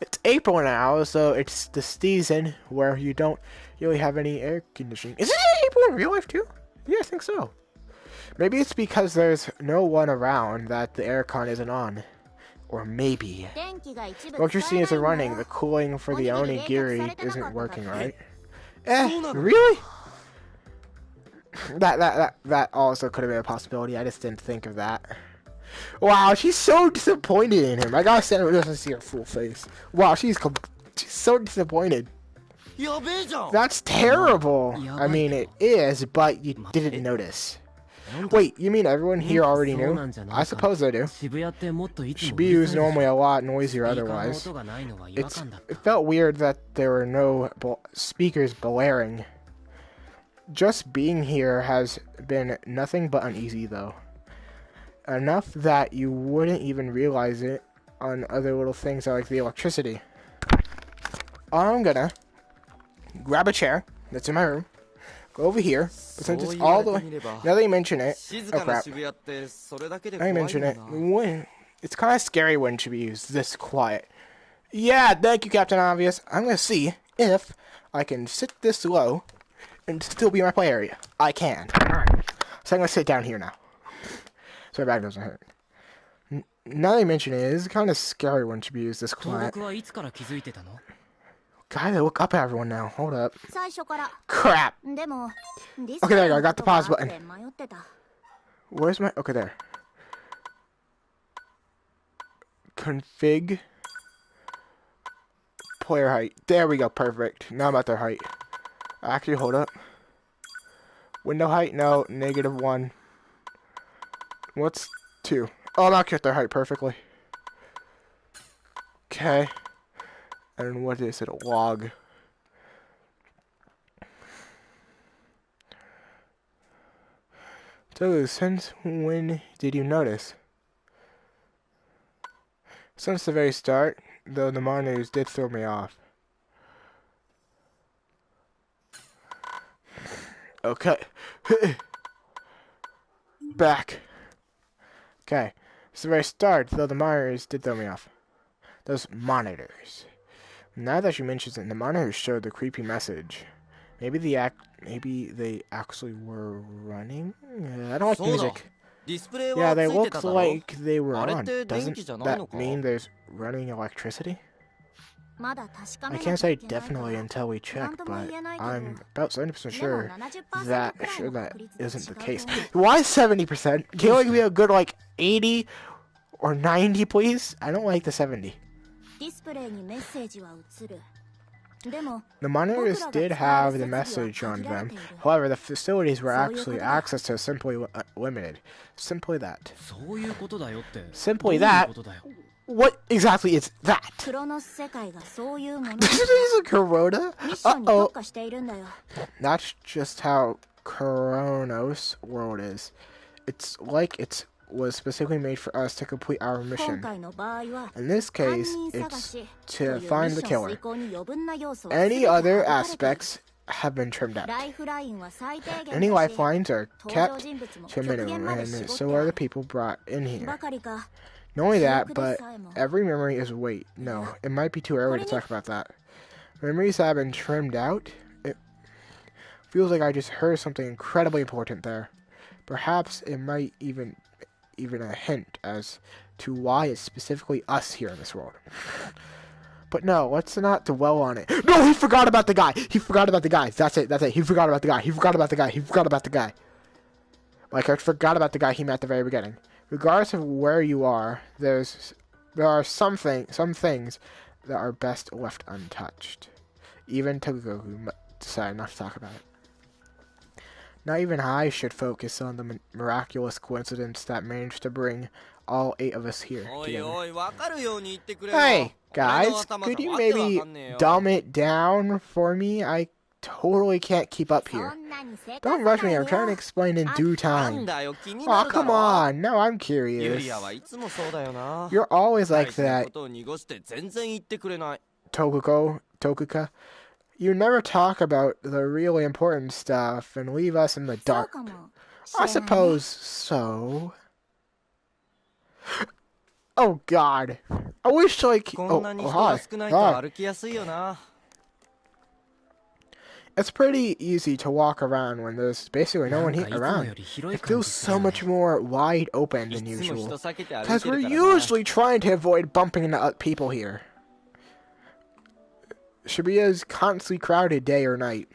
It's April now, so it's the season where you don't really have any air conditioning. Is it April in real life too? Yeah, I think so. Maybe it's because there's no one around that the aircon isn't on. Or maybe the electricity isn't running. The cooling for the onigiri isn't working, right? Really? That also could have been a possibility. I just didn't think of that. Wow, she's so disappointed in him. I gotta stand over there and see her full face. Wow, she's so disappointed. That's terrible. I mean, it is, but you didn't notice. Wait, you mean everyone here already knew? I suppose they do. Shibuya is normally a lot noisier otherwise. It felt weird that there were no speakers blaring. Just being here has been nothing but uneasy, though. Enough that you wouldn't even realize it on other little things like the electricity. I'm gonna grab a chair that's in my room. Go over here, but since it's all the way, now that you mention it, oh crap, now you mention it, it's kind of scary when Shibuya's this quiet. Yeah, thank you, Captain Obvious. I'm going to see if I can sit this low and still be in my play area. I can. Alright, so I'm going to sit down here now, so my back doesn't hurt. Now that you mention it, it's kind of scary when Shibuya's this quiet. Gotta look up at everyone now. Hold up. Crap. Okay, there you go. I got the pause button. Where's my... Okay, there. Config. Player height. There we go. Perfect. Now I'm at their height. Actually, hold up. Window height? No. -1. What's 2? Oh, I'm actually at their height perfectly. Okay. And what is it? A log. So, since when did you notice? Since the very start, though the monitors did throw me off. Okay. Back. Okay. Since the very start, though the monitors did throw me off. Those monitors. Now that she mentions it, the monitors showed the creepy message. Maybe they actually were running? I don't like the music. Yeah, they look like they were on. Doesn't that mean there's running electricity? I can't say definitely until we check, but I'm about 70% sure that isn't the case. Why 70%? Can't like be a good like 80 or 90, please? I don't like the 70. The monitors did have the message on them. However, the facilities were actually access to simply limited. Simply that. Simply that? What exactly is that? This is a Corona? Uh-oh. That's just how Chronos world is. It's like it was specifically made for us to complete our mission. In this case, it's to find the killer. Any other aspects have been trimmed out. Any lifelines are kept to a minimum, and so are the people brought in here. Not only that, but every memory is wait. No, it might be too early to talk about that. Memories have been trimmed out. It feels like I just heard something incredibly important there. Perhaps it might even a hint as to why it's specifically us here in this world. But no, let's not dwell on it. No, he forgot about the guy. He forgot about the guys. That's it. That's it. He forgot about the guy. He forgot about the guy. He forgot about the guy. Like, I forgot about the guy he met at the very beginning. Regardless of where you are, there are some things that are best left untouched. Even Togoku decided not to talk about it. Not even I should focus on the miraculous coincidence that managed to bring all 8 of us here together. Hey, guys, could you maybe dumb it down for me? I totally can't keep up here. Don't rush me, I'm trying to explain in due time. Aw, come on, now I'm curious. You're always like that, Tokuka. You never talk about the really important stuff and leave us in the dark. I suppose so. Oh God. I wish like hi. It's pretty easy to walk around when there's basically no one around. It feels so much more wide open than usual. Because we're usually trying to avoid bumping into people here. Shibuya's constantly crowded day or night.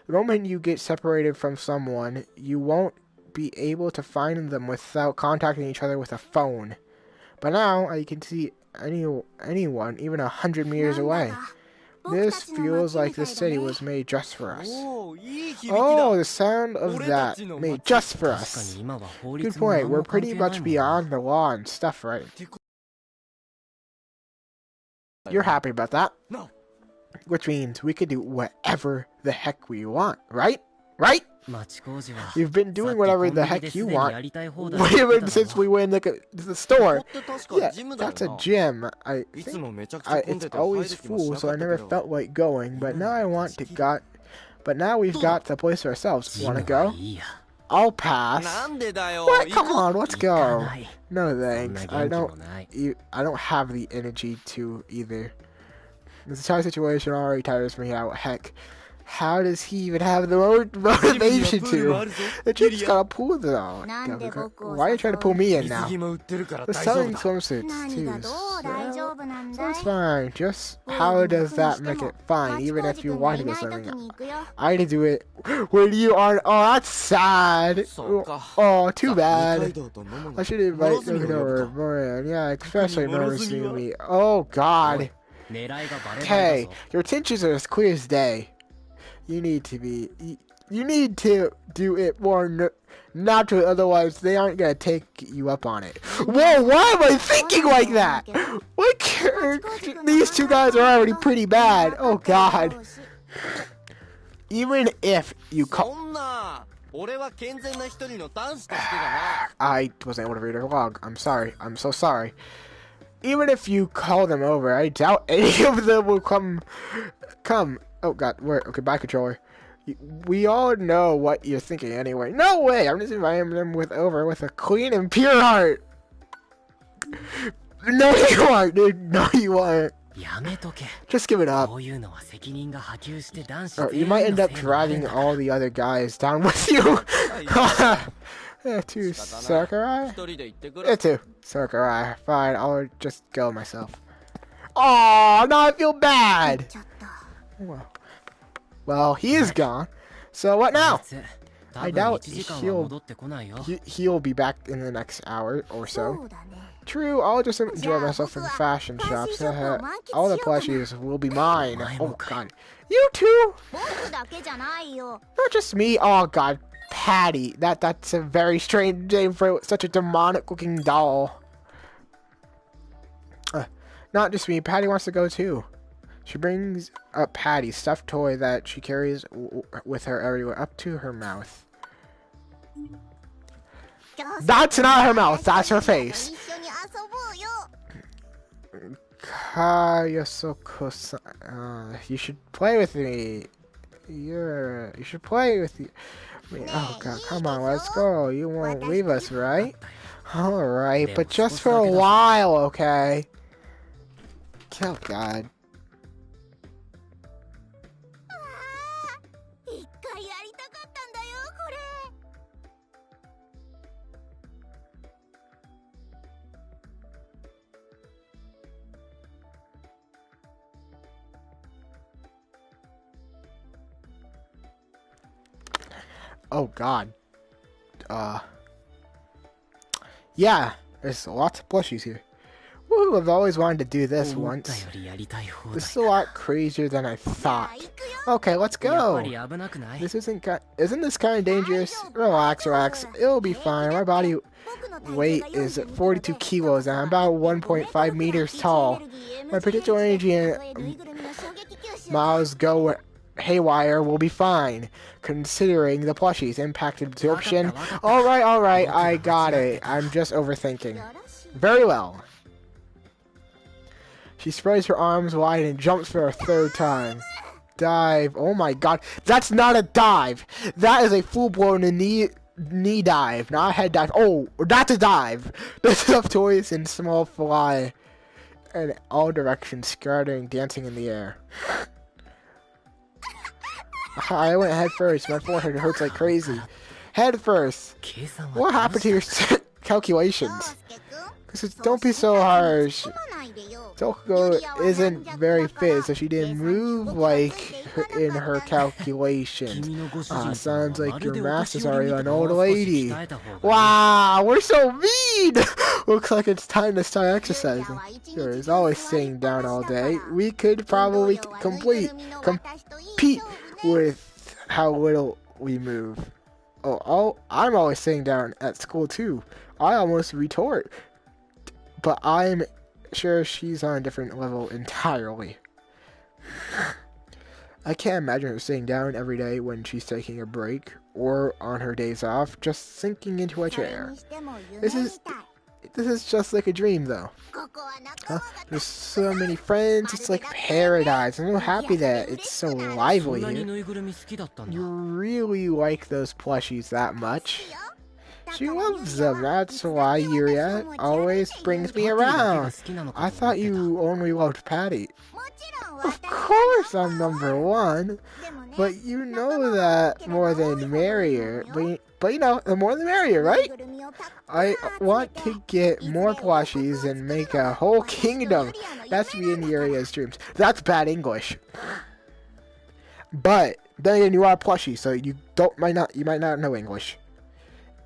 The moment you get separated from someone, you won't be able to find them without contacting each other with a phone. But now, I can see anyone, even 100 meters away. This feels like the city was made just for us. Oh, the sound of that, made just for us. Good point, we're pretty much beyond the law and stuff, right? You're happy about that? No. Which means we could do whatever the heck we want, right? Right? You've been doing whatever the heck you want even since we went to the store. Yeah, that's a gym. I think it's always full, so I never felt like going. But now But now we've got the place to ourselves. Wanna go? I'll pass. What? Come on, let's go. No thanks. I don't have the energy to either. This entire situation already tires me out. Heck. How does he even have the motivation to? The chick's got a pool though. Why are you trying to pull me in now? We're selling swimsuits too, so it's fine. Just how does that make it fine? Even if you want to go swimming, I had to do it when you are. Oh, that's sad. Oh, too bad. I should invite Nokono more. Yeah, especially Norosumi. Oh God. Okay, your intentions are as clear as day. You need to do it more naturally, otherwise they aren't gonna take you up on it. Whoa, why am I thinking like that? These two guys are already pretty bad. Oh God. Even if you call... I wasn't able to read her log. I'm sorry. I'm so sorry. Even if you call them over, I doubt any of them will come. Oh God, where? Okay, bye, controller. We all know what you're thinking anyway. No way! I'm just inviting them over with a clean and pure heart. No, you aren't, dude. No, you aren't. Just give it up. Or you might end up dragging all the other guys down with you. Yeah, too, Sakurai? Yeah, too, Sakurai. Fine, I'll just go myself. Oh, now I feel bad. Well, he is gone. So what now? I doubt he'll be back in the next hour or so. True, I'll just enjoy myself in the fashion shops. All the plushies will be mine. Oh God, you too? Not just me. Oh God, Patty. That's a very strange name for such a demonic-looking doll. Not just me. Patty wants to go too. She brings up Patty's stuffed toy that she carries with her everywhere, up to her mouth. That's not her mouth. That's her face. Kayosoko-san, you should play with me. You should play with me. Oh God, come on, let's go. You won't leave us, right? Alright, but just for a while, okay? Oh God. Oh God. Yeah, there's lots of plushies here. Woo, I've always wanted to do this once. This is a lot crazier than I thought. Okay, let's go. Isn't this kind of dangerous? Relax, relax. It'll be fine. My body weight is 42 kilos and I'm about 1.5 meters tall. My potential energy and miles go haywire will be fine, considering the plushies. Impact absorption. Alright, I got it. I'm just overthinking. Very well. She spreads her arms wide and jumps for a third time. Dive. Oh my God. That's not a dive. That is a full-blown knee dive, not a head dive. Oh, that's a dive. There's enough toys and small fly in all directions, scattering, dancing in the air. I went head first. My forehead hurts like crazy. Head first. What happened to your calculations? Don't be so harsh. Toko isn't very fit, so she didn't move like in her calculations. Sounds like your master's already an old lady. Wow, we're so mean! Looks like it's time to start exercising. Sure, is always sitting down all day. We could probably compete with how little we move. Oh, I'm always sitting down at school too. I almost retort. But I'm sure she's on a different level entirely. I can't imagine her sitting down every day when she's taking a break or on her days off, just sinking into a chair. This is just like a dream, though. There's so many friends. It's like paradise. I'm so happy that it's so lively here. You really like those plushies that much? She loves them. That's why Yuria always brings me around. I thought you only loved Patty. Of course I'm number one. But you know that more than merrier. But you know, the more the merrier, right? I want to get more plushies and make a whole kingdom. That's me and Yuria's dreams. That's bad English. But then again, you are a plushie, so you might not know English.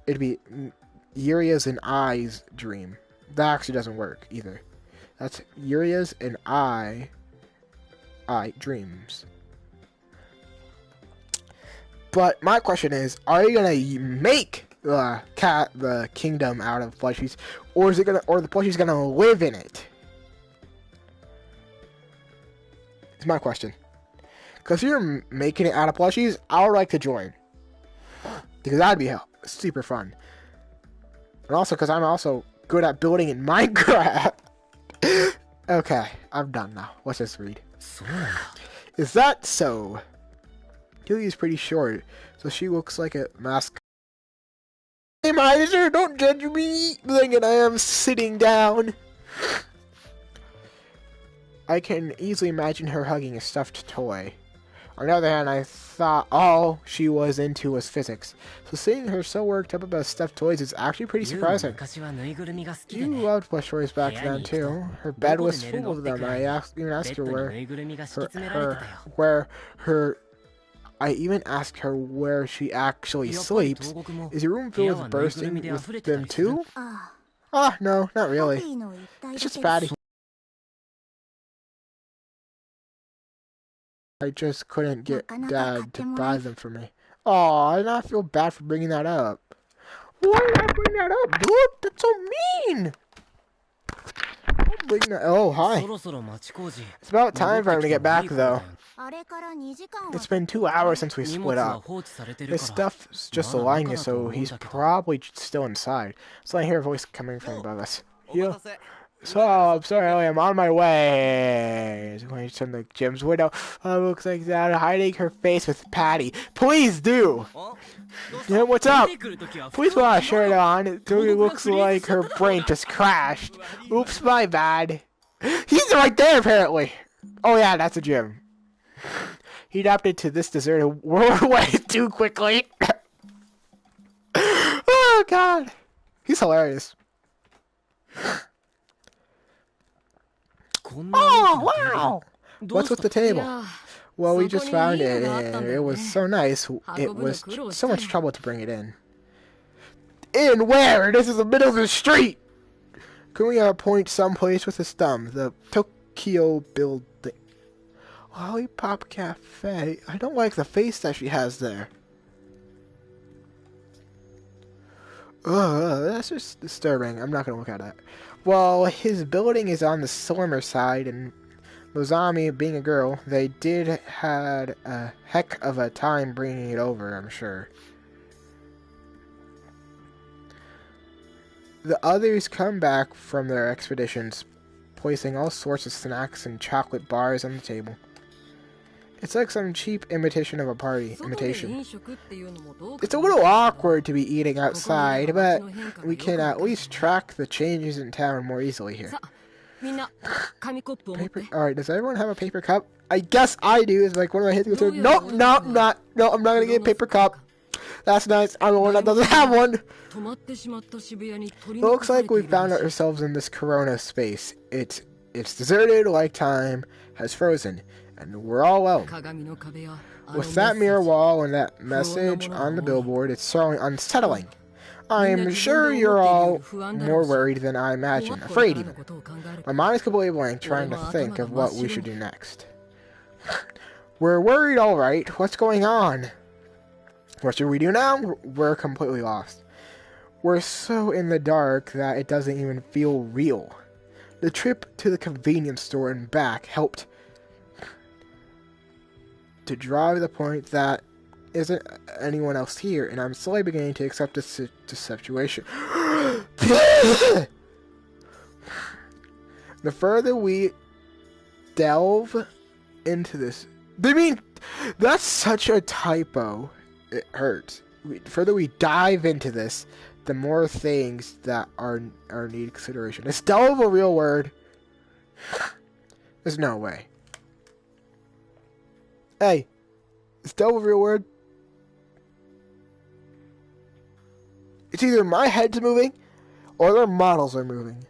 It'd be Yuria's and I's dream. That actually doesn't work either. That's Yuria's and I dreams. But my question is, are you gonna make the kingdom out of plushies, or the plushies gonna live in it? It's my question. Because if you're making it out of plushies, I would like to join. Because that'd be super fun. And also because I'm also good at building in Minecraft. Okay, I'm done now. Let's just read. Is that so? Julia's pretty short, so she looks like a mask. Hey, miser, don't judge me. Thinking I am sitting down. I can easily imagine her hugging a stuffed toy. On the other hand, I thought all she was into was physics. So seeing her so worked up about stuffed toys is actually pretty surprising. You loved plush toys back then too. Her bed was full of them. I even asked her where she actually sleeps. Is your room filled with bursting with them too? No, not really. It's just Patty. I just couldn't get Dad to buy them for me. Aw, I not feel bad for bringing that up. Why did I bring that up, dude? That's so mean! Oh, hi. It's about time for him to get back, though. It's been 2 hours since we split up. His stuff's just lying here, so he's probably still inside. So I hear a voice coming from above us. So, I'm sorry, I'm on my way. When you turn the gym's window, looks like that, hiding her face with Patty. Please do! Yeah, what's up? Please put a shirt on. It looks like her brain just crashed. Oops, my bad. He's right there, apparently. Oh yeah, that's a gym. He adapted to this deserted world way too quickly. Oh god. He's hilarious. Oh, wow! What's with the table? Well, we just found it, and it was so nice. It was so much trouble to bring it in. In where? This is the middle of the street! Can we point someplace with his thumb? The Tokyo building. Lollipop Cafe. I don't like the face that she has there. Ugh, that's just disturbing. I'm not gonna look at that. Well, his building is on the slimmer side, and Mozami, being a girl, they did had a heck of a time bringing it over, I'm sure. The others come back from their expeditions, placing all sorts of snacks and chocolate bars on the table. It's like some cheap imitation of a party. It's a little awkward to be eating outside, but we can at least track the changes in town more easily here. Alright, does everyone have a paper cup? I guess I do. It's like one of my hits. Nope, I'm not gonna get a paper cup. That's nice. I'm the one that doesn't have one. It looks like we found ourselves in this Chronos space. It's deserted, like time has frozen, and we're all alone. With that mirror wall and that message on the billboard, it's so unsettling. I'm sure you're all more worried than I imagine, afraid even. My mind is completely blank, trying to think of what we should do next. We're worried, alright. What's going on? What should we do now? We're completely lost. We're so in the dark that it doesn't even feel real. The trip to the convenience store and back helped to drive the point that isn't anyone else here, and I'm slowly beginning to accept this situation. The further we delve into this... I mean, that's such a typo. It hurts. The further we dive into this, the more things that are need consideration. Is delve a real word? There's no way. Hey, is delve a real word? It's either my head's moving or their models are moving.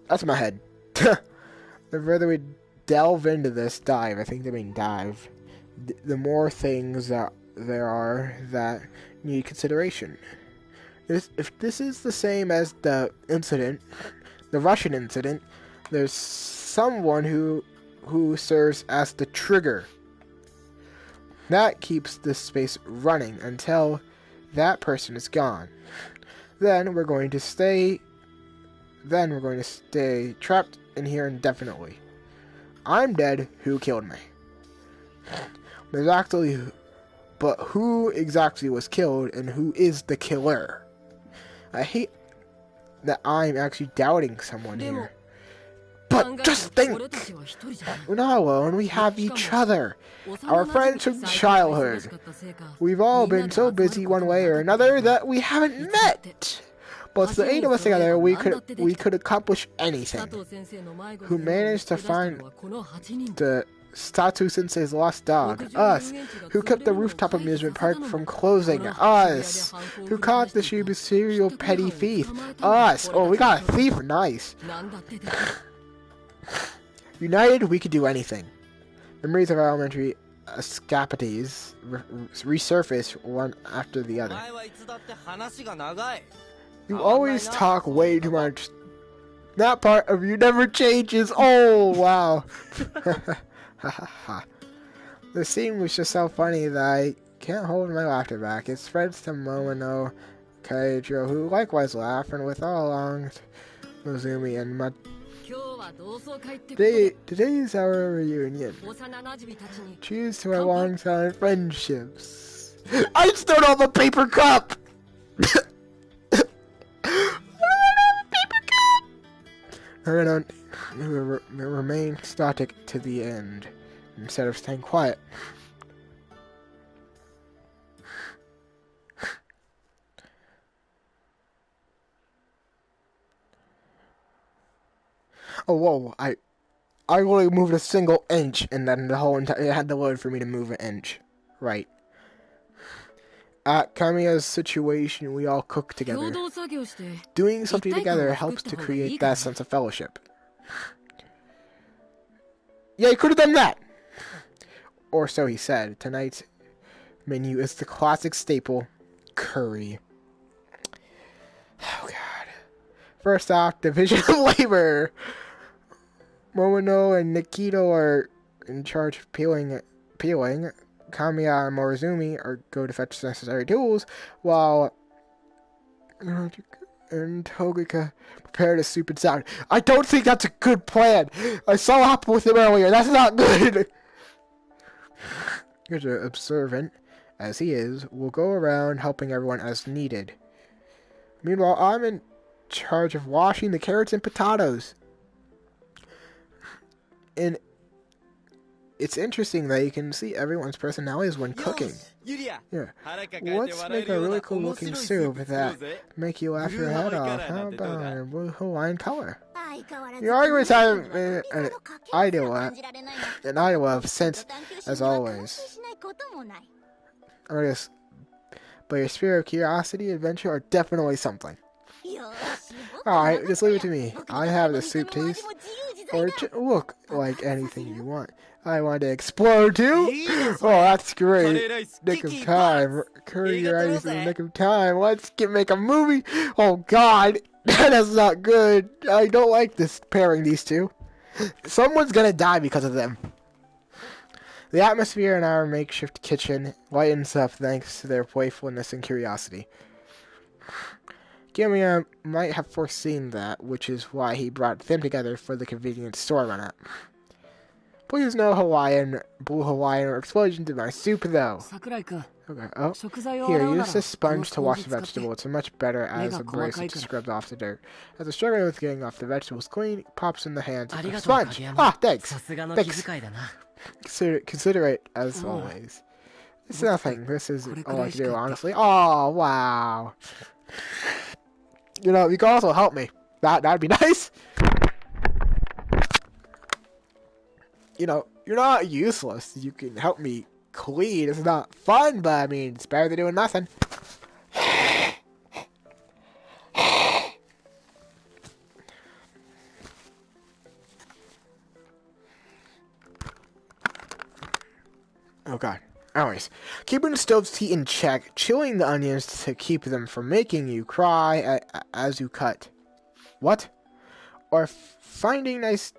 That's my head. The further we delve into this dive, I think they mean dive, the more things that there are that need consideration. If this is the same as the incident, the Russian incident, there's someone who serves as the trigger. That keeps this space running until that person is gone. Then we're going to stay trapped in here indefinitely. I'm dead. Who killed me? But who exactly was killed and who is the killer? I hate that I'm actually doubting someone here. But just think! We're not alone, we have each other. Our friends from childhood. We've all been so busy one way or another that we haven't met. But the 8 of us together, we could accomplish anything. Who managed to find the Statu Sensei's lost dog? Us. Who kept the rooftop amusement park from closing? Us. Who caught the Shiba serial petty thief? Us. Oh, we got a thief. Nice. United, we could do anything. Memories of our elementary escapees resurface one after the other. You always talk way too much. That part of you never changes. Oh, wow. The scene was just so funny that I can't hold my laughter back. It spreads to Momono Kaijo, who likewise laughed, and with all along Nozumi and Today's our reunion. Cheers to our long-time friendships. I still don't have a paper cup! I don't remain static to the end instead of staying quiet. Oh, whoa, I really moved a single inch, and then the whole entire, it had to load for me to move an inch. Right. At Kamiya's situation, we all cook together. Doing something together helps to create that sense of fellowship. Yeah, you could have done that. Or so he said. Tonight's menu is the classic staple, curry. Oh, God. First off, division of labor. Momono and Nikito are in charge of peeling. Kamiya and Morizumi are go to fetch necessary tools, while and Togika prepare the soup and salad. I don't think that's a good plan. I saw what happened with him earlier. That's not good. Here's an observant, as he is, will go around helping everyone as needed. Meanwhile, I'm in charge of washing the carrots and potatoes. And it's interesting that you can see everyone's personalities when cooking. Yeah. Let's make a really cool looking soup that make you laugh your head off. How about a blue Hawaiian color? Your arguments have an idea of sense, as always. But your spirit of curiosity and adventure are definitely something. Alright, just leave it to me. I have the soup taste, or look like anything you want. I want to explode too? Oh, that's great. Nick of time. Curry your eyes in the nick of time. Let's make a movie. Oh, God. That's not good. I don't like this pairing these two. Someone's gonna die because of them. The atmosphere in our makeshift kitchen lightens up thanks to their playfulness and curiosity. Kamiya might have foreseen that, which is why he brought them together for the convenience store run-up. Please no blue Hawaiian or explosions in my soup, though. Okay, oh. Here, use this sponge to wash the vegetable. It's much better as a bracelet to scrub off the dirt. As a struggle with getting off the vegetables clean, pops in the hands of the sponge. Ah, thanks. Consider it as always. It's nothing. This is all I can do, honestly. Oh, wow. You know, you can also help me. That'd be nice. You know, you're not useless. You can help me clean. It's not fun, but I mean, it's better than doing nothing. Oh, God. Anyways, keeping the stove's heat in check, chilling the onions to keep them from making you cry as you cut. What? Or finding nice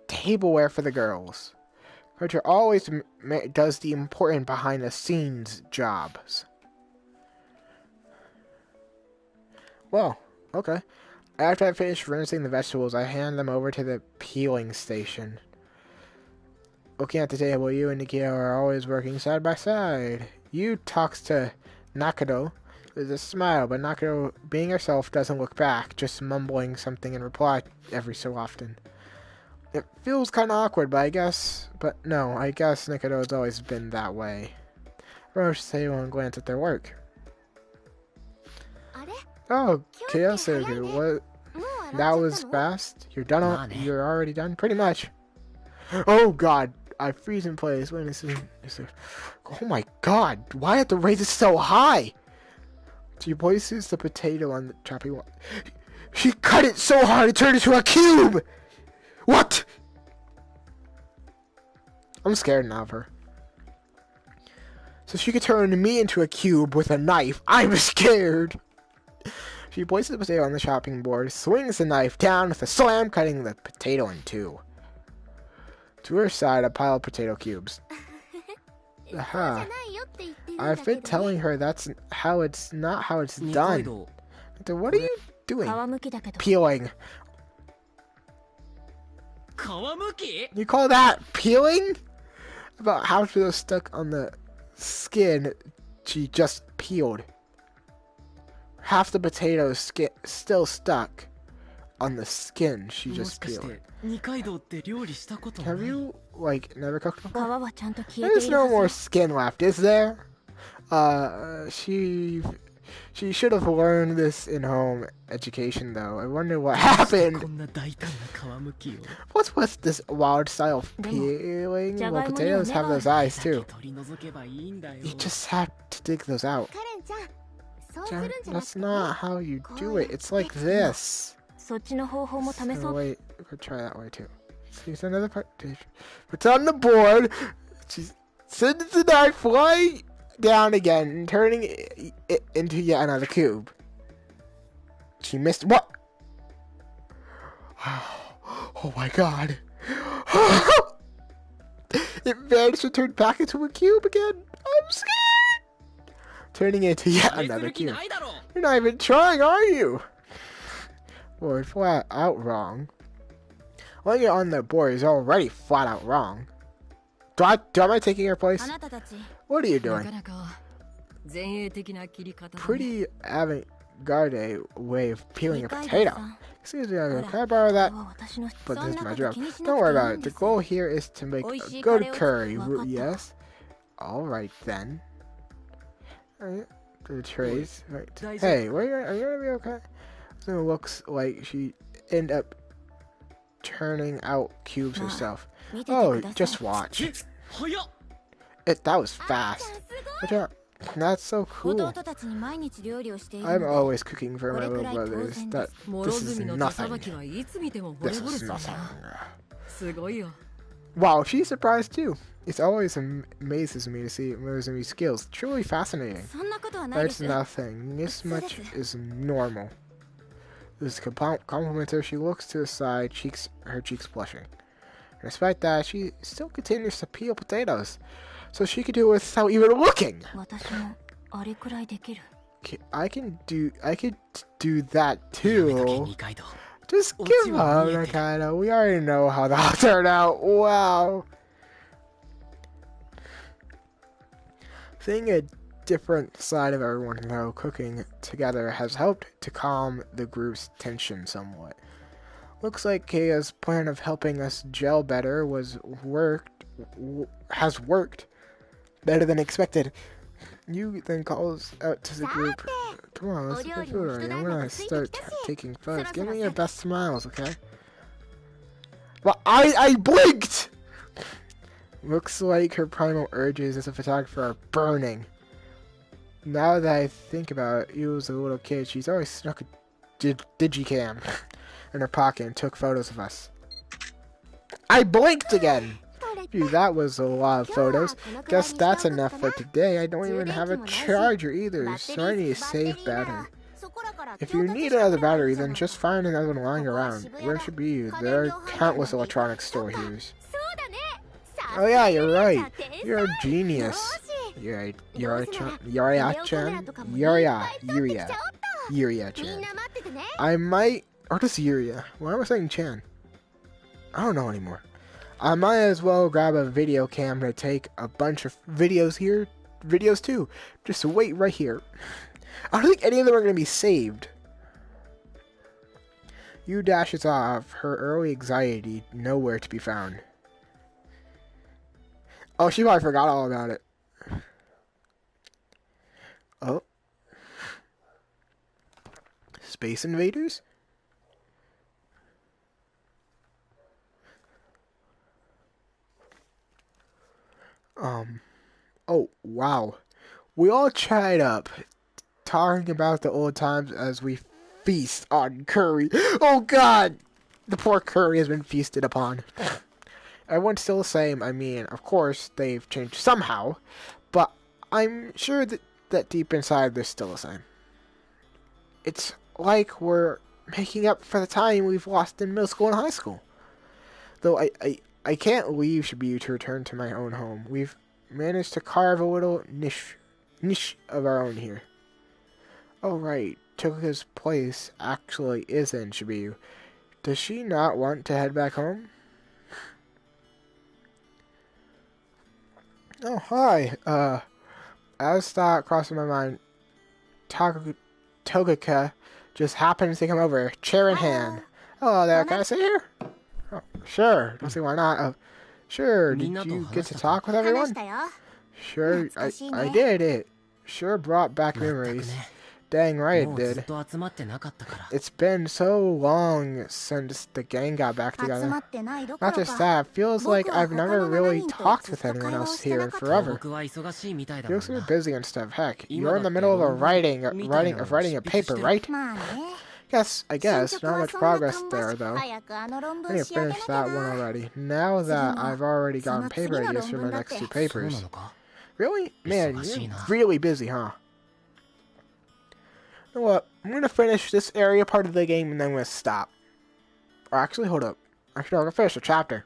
tableware for the girls. Richard always does the important behind-the-scenes jobs. Well, okay. After I finish rinsing the vegetables, I hand them over to the peeling station. Looking at the table, you and Nikito are always working side by side. Yu talks to Nakado with a smile, but Nakado, being herself, doesn't look back, just mumbling something in reply every so often. It feels kind of awkward, but I guess Nikado has always been that way. Roche say one glance at their work. Oh, Kyosuke, what? That was fast? You're already done? Pretty much. Oh, God. I freeze in place. Wait a second. Oh, my God. Why have to raise it so high? She places the potato on the chopping block. She cut it so hard it turned into a cube! What? I'm scared now of her. So she could turn me into a cube with a knife. I'm scared. She places the potato on the chopping board, swings the knife down with a slam, cutting the potato in two. To her side, a pile of potato cubes. Aha. I've been telling her that's not how it's done. What are you doing? Peeling. You call that peeling? About half of those stuck on the skin she just peeled. Half the potato still stuck on the skin she just peeled. Have you, never cooked before? There's no more skin left, is there? She should have learned this in home education, though. I wonder what happened. What's with this wild style of peeling? Well, potatoes have those eyes, too. You just have to dig those out. That's not how you do it. It's like this. So wait, we'll try that way, too. Here's another part. Puts on the board. She sends the knife flying down again, turning it into yet another cube. She missed what? Oh my god. It managed to turn back into a cube again. I'm scared. Turning it into yet another cube. You're not even trying, are you? Board flat out wrong. When you're on the board is already flat out wrong. Am I taking your place? What are you doing? Pretty avant-garde way of peeling a potato. Excuse me, can I borrow that? But this is my job. Don't worry about it. The goal here is to make a good curry. Yes? Alright then. Alright. The trays. Right. Hey, are you gonna be okay? So it looks like she ended up turning out cubes herself. Oh, just watch. That was fast. That's so cool. I'm always cooking for my little brothers. This is nothing. This is nothing. Wow, she's surprised too. It always amazes me to see Mozami's skills. Truly fascinating. That's nothing. This much is normal. This compliments her. She looks to the side, her cheeks blushing. Despite that, she still continues to peel potatoes, so she can do it without even looking. I could do that too. Just give up, Nakaido. We already know how that'll turn out. Wow. Seeing a different side of everyone though cooking together has helped to calm the group's tension somewhat. Looks like Kaya's plan of helping us gel better has worked better than expected. You then calls out to the group. Come on, let's get food already. I'm gonna start taking photos. Give me your best smiles, okay? Well, I blinked! Looks like her primal urges as a photographer are burning. Now that I think about it, you as a little kid, she's always snuck a digicam in her pocket and took photos of us. I blinked again! Phew, that was a lot of photos. Guess that's enough for today. I don't even have a charger either, so I need to save battery. If you need another battery, then just find another one lying around. Where should be? There are countless electronics store here. Oh yeah, you're right. You're a genius. Yuria-chan. I might... Or just Yuria. Why am I saying Chan? I don't know anymore. I might as well grab a video cam to take a bunch of videos too. Just wait right here. I don't think any of them are going to be saved. Yu dashes off, her early anxiety nowhere to be found. Oh, she probably forgot all about it. Oh. Space Invaders? Oh, wow. We all chat up, talking about the old times as we feast on curry. Oh, God! The poor curry has been feasted upon. Everyone's still the same. I mean, of course, they've changed somehow, but I'm sure that deep inside they're still the same. It's like we're making up for the time we've lost in middle school and high school. Though I can't leave Shibuya to return to my own home. We've managed to carve a little niche of our own here. Oh right, Toka's place actually is in Shibuya. Does she not want to head back home? Oh, hi. As thought crossing my mind, Togaka just happens to come over, chair in hand. Hello there, can I sit here? Oh, sure, don't see why not. Sure, did you get to talk with everyone? Sure, I did. It sure brought back memories. Dang right it did. It's been so long since the gang got back together. Not just that, it feels like I've never really talked with anyone else here in forever. You're super busy and stuff. Heck, you're in the middle of writing a paper, right? I guess, not much progress there, though. I need to finish that one already. Now that I've already gotten paper ideas for my next 2 papers. Really? Man, you're really busy, huh? You know what? I'm gonna finish this area part of the game and then I'm gonna stop. Or actually, hold up. Actually, I'm gonna finish the chapter.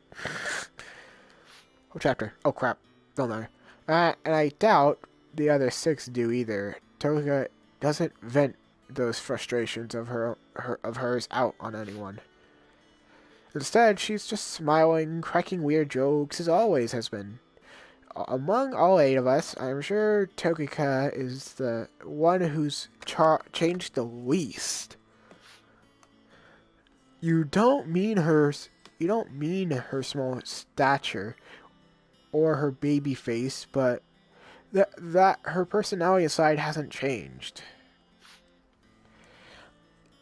What chapter? Oh, crap. Don't matter. And I doubt the other 6 do either. Toga doesn't vent those frustrations of hers out on anyone. Instead, she's just smiling, cracking weird jokes, as always has been. Among all 8 of us, I'm sure Tokika is the one who's changed the least. You don't mean her small stature or her baby face, but that her personality aside hasn't changed.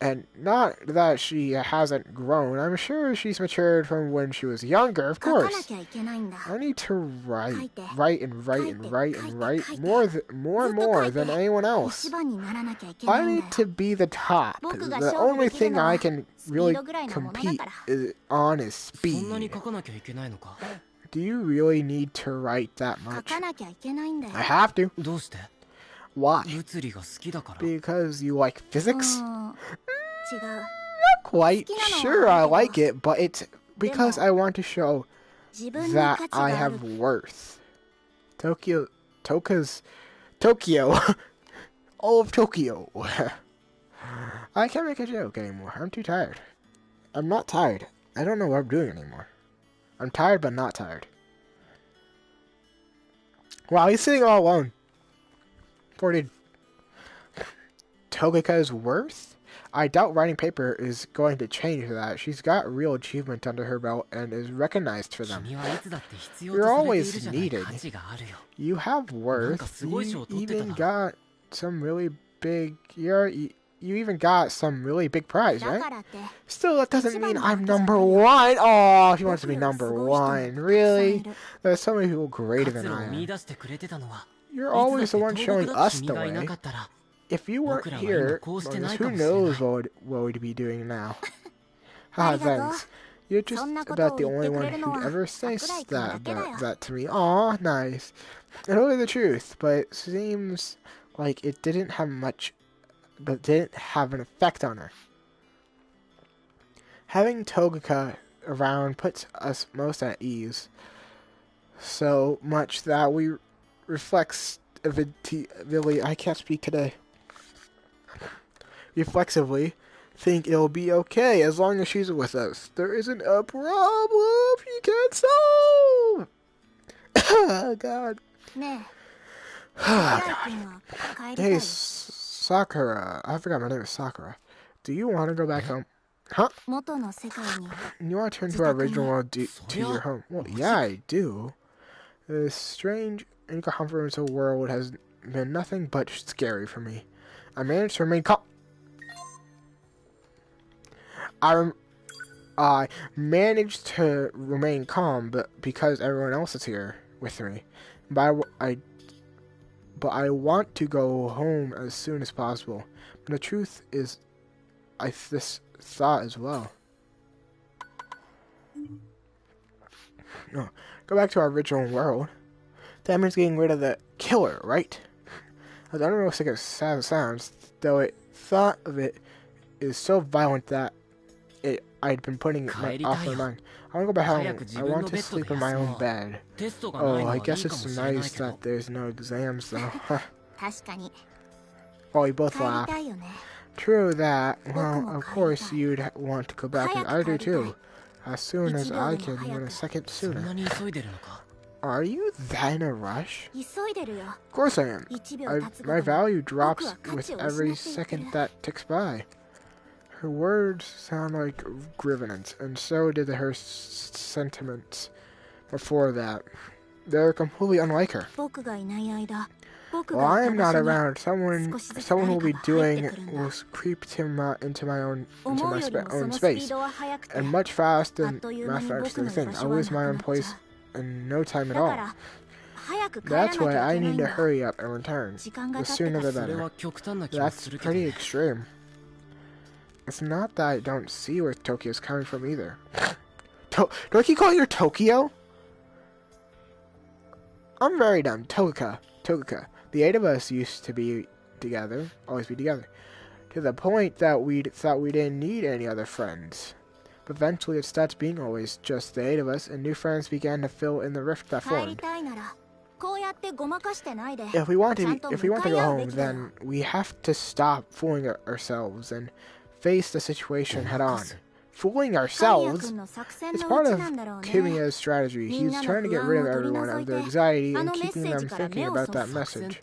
And not that she hasn't grown. I'm sure she's matured from when she was younger, of course. I need to write more than anyone else. I need to be the top. The only thing I can really compete on is speed. Do you really need to write that much? I have to. Why? Because you like physics? Not quite. Sure, I like it, but it's because I want to show that I have worth. Tokyo. All of Tokyo. I can't make a joke anymore. I'm too tired. I'm not tired. I don't know what I'm doing anymore. I'm tired, but not tired. Wow, he's sitting all alone. Ported. Togika's worth? I doubt writing paper is going to change that. She's got real achievement under her belt and is recognized for them. You're always needed. You have worth. You even got some really big... You even got some really big prize, right? Still, that doesn't mean I'm number 1. Oh, she wants to be number 1. Really? There's so many people greater than I am. You're always the one showing us the way. If you weren't here, who knows what we'd be doing now. Haha, thanks. You're just about the only one who'd ever say that to me. Aw, nice. I know the truth, but it seems like it didn't have an effect on her. Having Togika around puts us most at ease. So much that we I can't speak today. Reflexively think it'll be okay as long as she's with us. There isn't a problem she can't solve. Oh, God. Oh, God. Hey, Sakura. I forgot my name is Sakura. Do you want to go back home? Huh? You want to turn to our original world to your home? Well, yeah, I do. This strange, incomprehensible world has been nothing but scary for me. I managed to remain calm. I managed to remain calm, but because everyone else is here with me. But I want to go home as soon as possible. But the truth is, this thought as well. No, go back to our original world. That means getting rid of the killer, right? I don't know if it's sad as it sounds, though it thought of it is so violent that I'd been putting it off my mind. I want to go back home. I want to sleep in my own bed. Oh, I guess it's nice that there's no exams, though. Oh, we both laugh. True that. Well, of course you'd want to go back, and I do too. As soon as I can, even a second sooner. Are you that in a rush? Of course I am. My value drops with every second that ticks by. Her words sound like grievance, and so did her sentiments before that. They're completely unlike her. While I am not around, someone will be will creep into my own space, and much faster than mathematical things. I'll lose my own place in no time at all. That's why I need to hurry up and return. The sooner the better. That's pretty extreme. It's not that I don't see where Tokyo's coming from either. Do I keep calling her Tokyo? I'm very dumb. Tokuka. The 8 of us used to be together, always be together, to the point that we thought we didn't need any other friends. But eventually it stopped being always just the 8 of us, and new friends began to fill in the rift that formed. If we want to go home, then we have to stop fooling ourselves and face the situation head on. Fooling ourselves is part of Kimiya's strategy. He's trying to get rid of everyone of their anxiety and keeping them thinking about that message.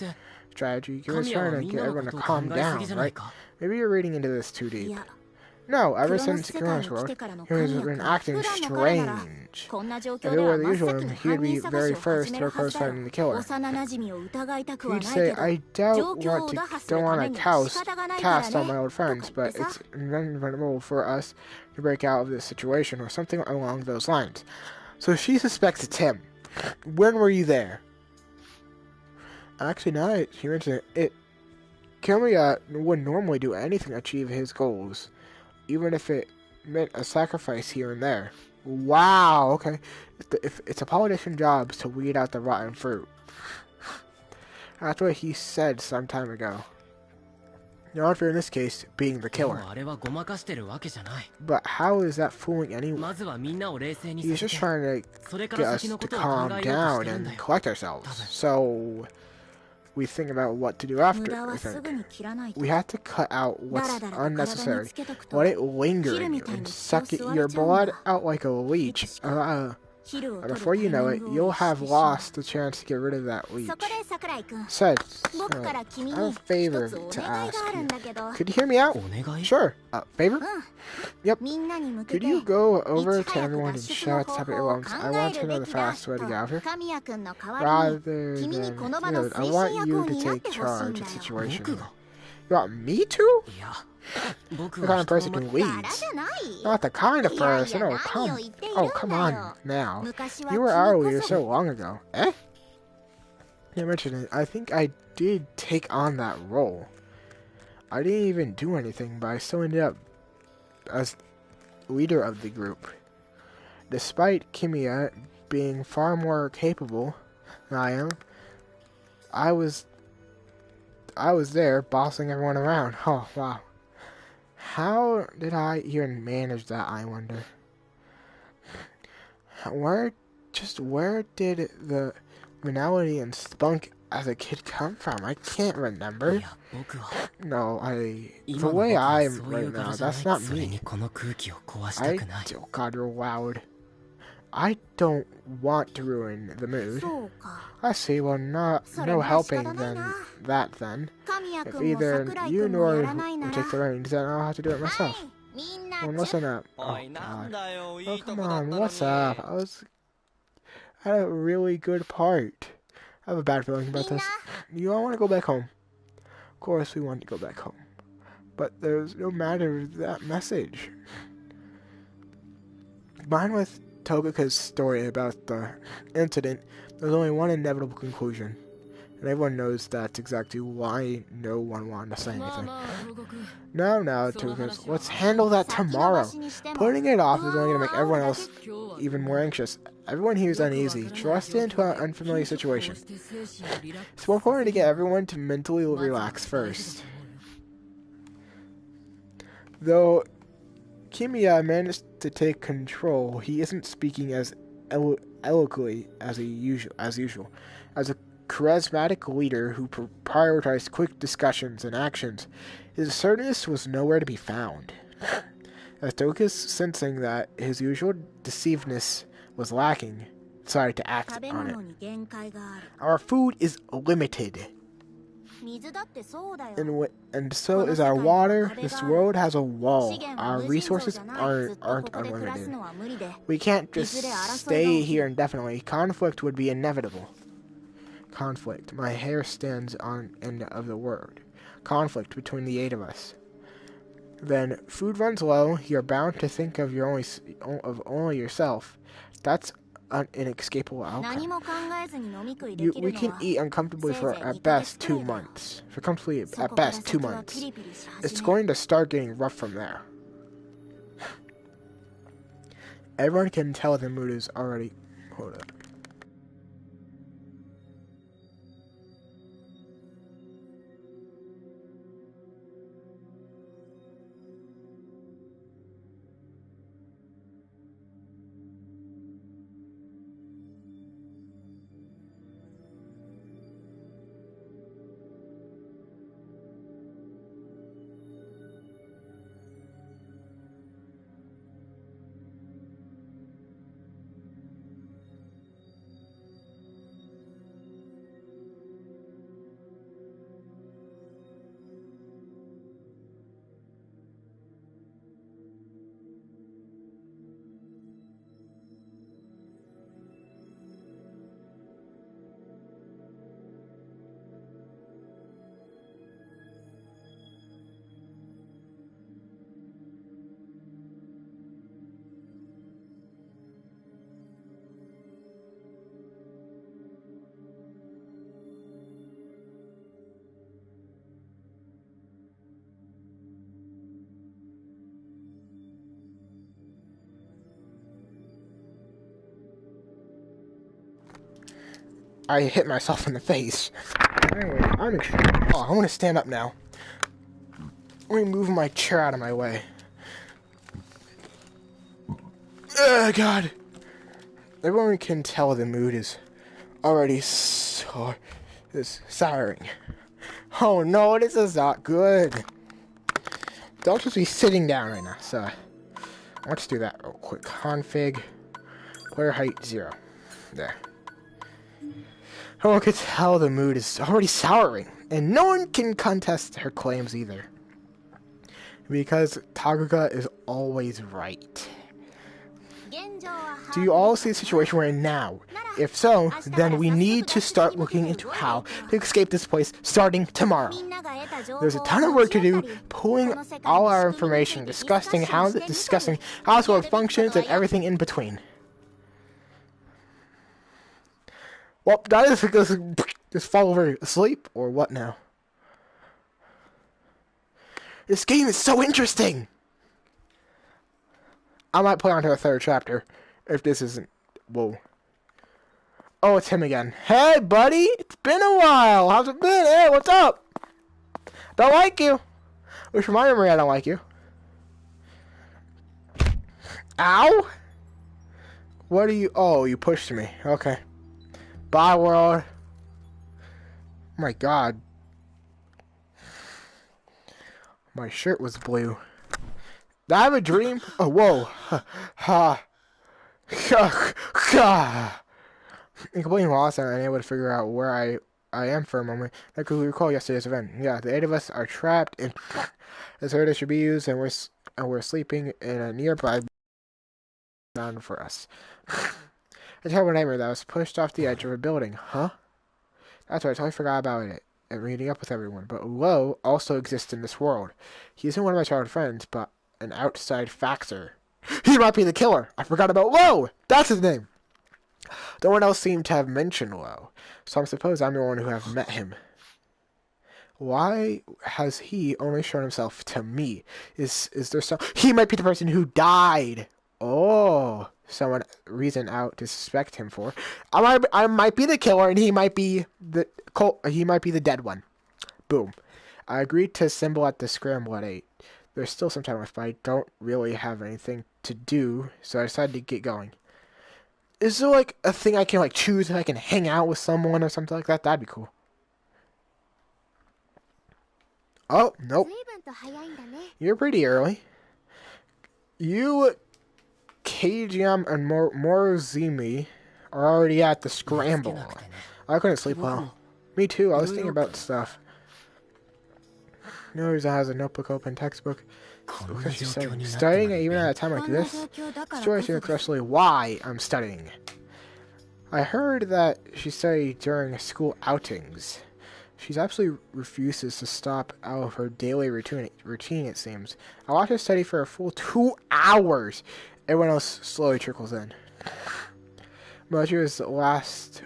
Strategy. Kimiya's trying to get everyone to calm down, right? Maybe you're reading into this too deep. No, ever since Chronos world, he has been acting strange. If it were the usual, he would be very first to propose finding the killer. He'd say, I don't want to cast on my old friends, but it's inevitable for us to break out of this situation, or something along those lines. So she suspects it's him. When were you there? Actually, now that she mentioned it, Kimiya wouldn't normally do anything to achieve his goals, even if it meant a sacrifice here and there. Wow, okay. It's a politician's job to weed out the rotten fruit. That's what he said some time ago. Not for in this case, being the killer. But how is that fooling anyone? He's just trying to get us to calm down and collect ourselves. So we think about what to do after, I think. We have to cut out what's unnecessary. Let it linger in you and suck your blood out like a leech. Before you know it, you'll have lost the chance to get rid of that leech. Said, I have a favor to ask you. Could you hear me out? Sure. Favor? Yep. Could you go over to everyone and shout at the top of your lungs, I want to know the fastest way to get out of here? Rather than, I want you to take charge of the situation. You want me to? The kind of person who leads. Not the kind of person. Come on now. You were our leader so long ago. Eh? You mentioned it. I think I did take on that role. I didn't even do anything, but I still ended up as leader of the group. Despite Kimiya being far more capable than I am, I was there bossing everyone around. Oh, wow. How did I even manage that, I wonder? Where did the venality and spunk as a kid come from? I can't remember. No, the way I am right now, that's not me. Oh God, you're loud. I don't want to ruin the mood. I see, well, no helping then. If either you nor will take the reins, then I'll have to do it myself. Well, listen up. Oh, God. Oh, come on, what's up? I had a really good part. I have a bad feeling about this. You all want to go back home. Of course we want to go back home. But there's no matter of that message. Combined with Tokuka's story about the incident, there's only one inevitable conclusion. And everyone knows that's exactly why no one wanted to say anything. No, Tokuka, let's handle that tomorrow. Putting it off is only going to make everyone else even more anxious. Everyone here is uneasy, thrust into an unfamiliar situation. It's more important to get everyone to mentally relax first. Though Kimiya managed to take control, he isn't speaking as eloquently as usual. As a charismatic leader who prioritized quick discussions and actions, his assertiveness was nowhere to be found. As Tokuka, sensing that his usual deceiveness was lacking, decided to act on it. Our food is limited. And so is our water. This world has a wall. Our resources aren't unlimited. We can't just stay here indefinitely. Conflict would be inevitable. Conflict. My hair stands on end of the word. Conflict between the 8 of us. Then food runs low. You're bound to think of only yourself. That's an inescapable outcome. We can eat uncomfortably for at best 2 months. It's going to start getting rough from there. Everyone can tell the mood is already... Hold up. I hit myself in the face. Anyway, I want to stand up now. Let me move my chair out of my way. Oh, God. Everyone can tell the mood is already souring. Oh, no, this is not good. Don't just be sitting down right now, so let's do that real quick. Config, player height 0. There. Everyone can tell the mood is already souring, and no one can contest her claims either. Because Taguga is always right. Do you all see the situation we're in now? If so, then we need to start looking into how to escape this place starting tomorrow. There's a ton of work to do, pulling all our information, discussing how this world functions, and everything in between. Well, that is because just fall over asleep, or what now? This game is so interesting! I might play on to a third chapter, if this isn't... Whoa. Oh, it's him again. Hey, buddy! It's been a while! How's it been? Hey, what's up? Don't like you! Which from my memory, I don't like you. Ow! What are you... Oh, you pushed me. Okay. Bye, world. Oh my God. My shirt was blue. Did I have a dream? Oh, whoa. Ha. In completely lost and unable to figure out where I am for a moment. I could recall yesterday's event. Yeah, the 8 of us are trapped in this herd should be used, and we're sleeping in a nearby down for us. A terrible nightmare that was pushed off the edge of a building. Huh? That's right, I totally forgot about it and meeting up with everyone. But Lo also exists in this world. He isn't one of my childhood friends, but an outside factor. He might be the killer. I forgot about Lo! That's his name! No one else seemed to have mentioned Lo, so I suppose I'm the one who have met him. Why has he only shown himself to me? Is there some... He might be the person who died! Oh, someone reason out to suspect him for. I might be the killer, and he might be the dead one. Boom. I agreed to assemble at the scramble at 8. There's still some time left, but I don't really have anything to do, so I decided to get going. Is there like a thing I can like choose if I can hang out with someone or something like that? That'd be cool. Oh, nope. You're pretty early. You, Kajam, and Morozumi are already at the scramble. I couldn't sleep well. Me too, I was thinking about stuff. No reason has a notebook open, textbook. Studying even at a time like this? Situation, especially why I'm studying. I heard that she studied during school outings. She absolutely refuses to stop out of her daily routine, it seems. I watched her study for a full 2 hours. Everyone else slowly trickles in. But she was the last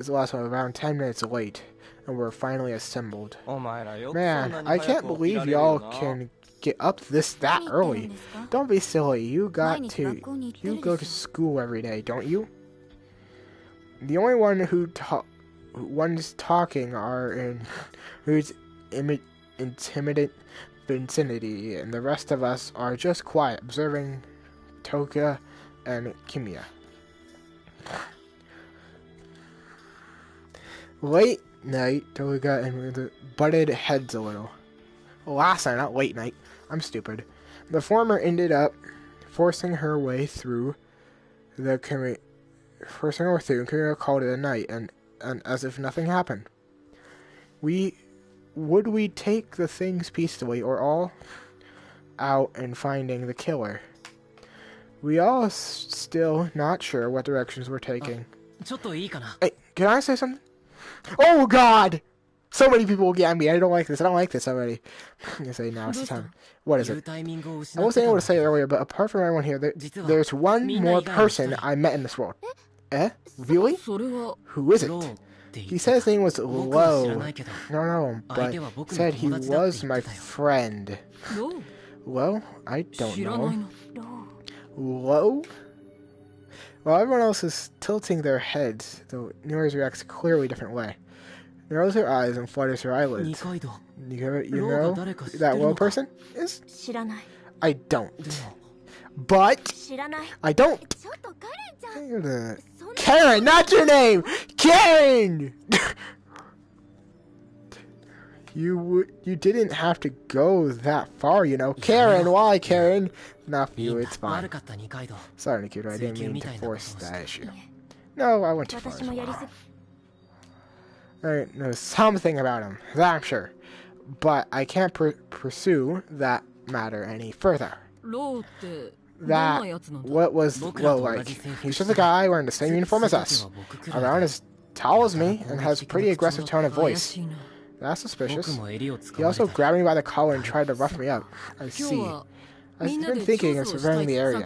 one, around 10 minutes late, and we're finally assembled. Man, I can't believe y'all can get up that early? Don't be silly. You go to school every day, don't you? The only one one's talking are in who's intimidate vicinity, and the rest of us are just quiet, observing Toka and Kimia. Late night, Toka and butted heads a little. Last night, not late night. I'm stupid. The former ended up forcing her way through and called it a night, and as if nothing happened. Would we take the things peacefully, or all out and finding the killer? We all still not sure what directions we're taking. Hey, can I say something? Oh God! So many people will get at me. I don't like this. I don't like this already. I'm gonna say now it's the time. What is it? I wasn't able to say it earlier, but apart from everyone here, there's one more person I met in this world. Eh? Really? Who is it? He said his name was Lo. No, but said he was my friend. Well, I don't know. Lo? Well, everyone else is tilting their heads, though Nuri's reacts a clearly different way. Narrows her eyes and flutters her eyelids. You know that Lo person is? I don't. But I don't. Karen, not your name! Karen! You didn't have to go that far, you know. Karen, why, Karen? Not for you, it's fine. Sorry, Nikita, I didn't mean to force that issue. No, I went too far. I know something about him, that I'm sure. But I can't pursue that matter any further. What was Lo like? He's just a guy wearing the same uniform as us, around as tall as me, and has a pretty aggressive tone of voice. That's suspicious. He also grabbed me by the collar and tried to rough me up. I see. I've been thinking of surveying the area.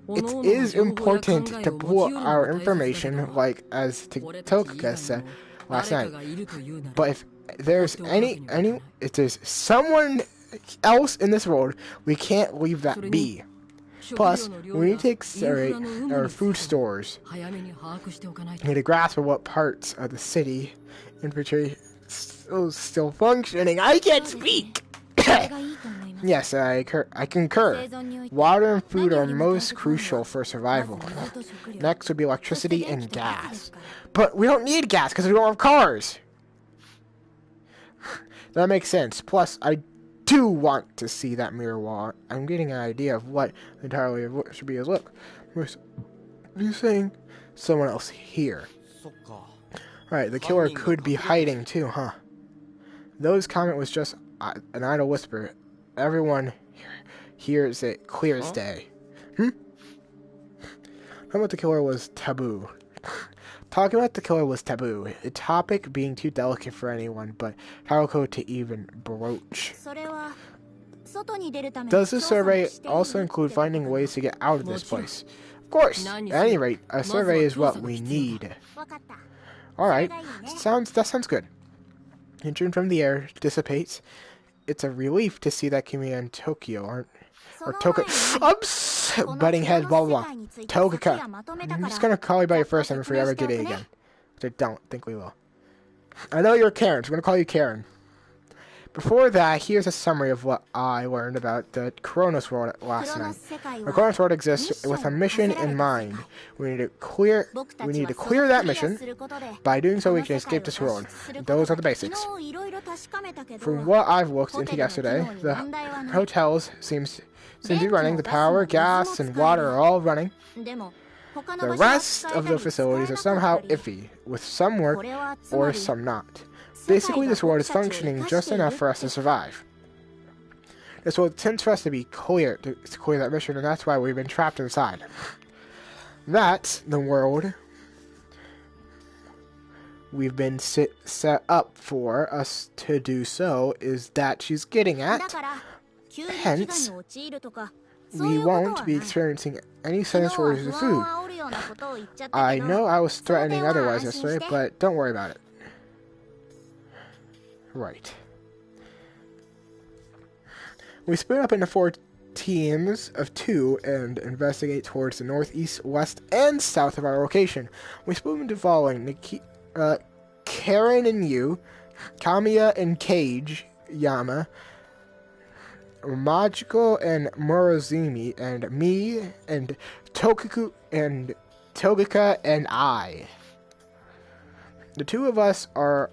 It is important to pull our information, like as Toka said last night. But if there's if there's someone else in this world, we can't leave that be. Plus, we need to accelerate our food stores. We need to grasp of what parts of the city infantry is still functioning. I can't speak! Yes, I concur. Water and food are most crucial for survival. Next would be electricity and gas. But we don't need gas because we don't have cars! That makes sense. Plus, I do want to see that mirror wall. I'm getting an idea of what entirely what should be his look. You're saying someone else here. Right, the killer could be hiding too, huh? Those comment was just an idle whisper. Everyone hears it clear as day. Talking about the killer was taboo. Talking about the killer was taboo. The topic being too delicate for anyone but Haruko to even broach. Does this survey also include finding ways to get out of this place? Of course. At any rate, a survey is what we need. Alright. That sounds good. Tension from the air dissipates. It's a relief to see that Kimi and Tokyo aren't... Or Toka... Oops! Butting heads, blah, blah, blah. Toka. I'm just gonna call you by your first name if we ever get it again. Which I don't think we will. I know you're Karen, so I'm gonna call you Karen. Before that, here's a summary of what I learned about the Chronos world last night. The Chronos world exists with a mission in mind. We need to clear that mission. By doing so, we can escape this world. Those are the basics. From what I've looked into yesterday, the hotels seem to be running. The power, gas, and water are all running. The rest of the facilities are somehow iffy, with some work or some not. Basically, this world is functioning just enough for us to survive. This world tends for us to be clear, to clear that mission, and that's why we've been trapped inside. That's the world we've been set up for us to do so, is that she's getting at. Hence, we won't be experiencing any sudden shortages of food. I know I was threatening otherwise yesterday, but don't worry about it. Right. We split up into 4 teams of 2 and investigate towards the northeast, west, and south of our location. We split into following Karen and you, Kamiya and Cage Yama, Majiko and Morozumi, and me and Togaku and Togaka and I. The two of us are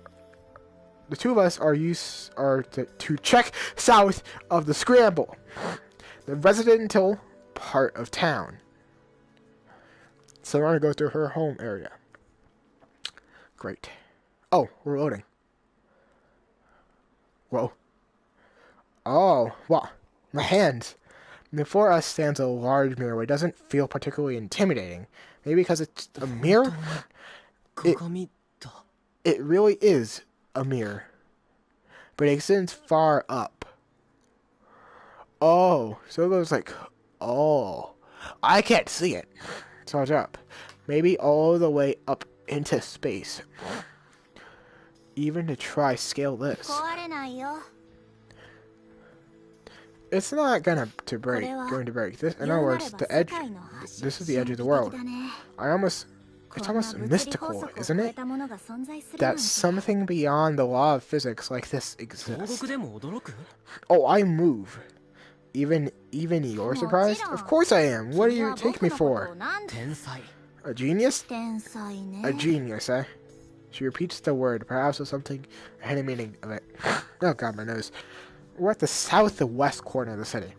to check south of the Scramble, the residential part of town. So we're gonna go through her home area. Great. Oh, we're loading. Whoa. Oh, wow. My hands. Before us stands a large mirror. It doesn't feel particularly intimidating. Maybe because it's a mirror? It really is a mirror. But it extends far up. Oh, so it goes like, oh. I can't see it. So it's up. Maybe all the way up into space. Even to try scale this. It's not going to break. This, in other words, the edge. This is the edge of the world. It's almost mystical, isn't it? That something beyond the law of physics like this exists. Oh, I move. Even you're surprised? Of course I am. What do you take me for? A genius? A genius, eh? She repeats the word, perhaps with something, a hidden meaning of it. Oh god, my nose. We're at the southwest corner of the city.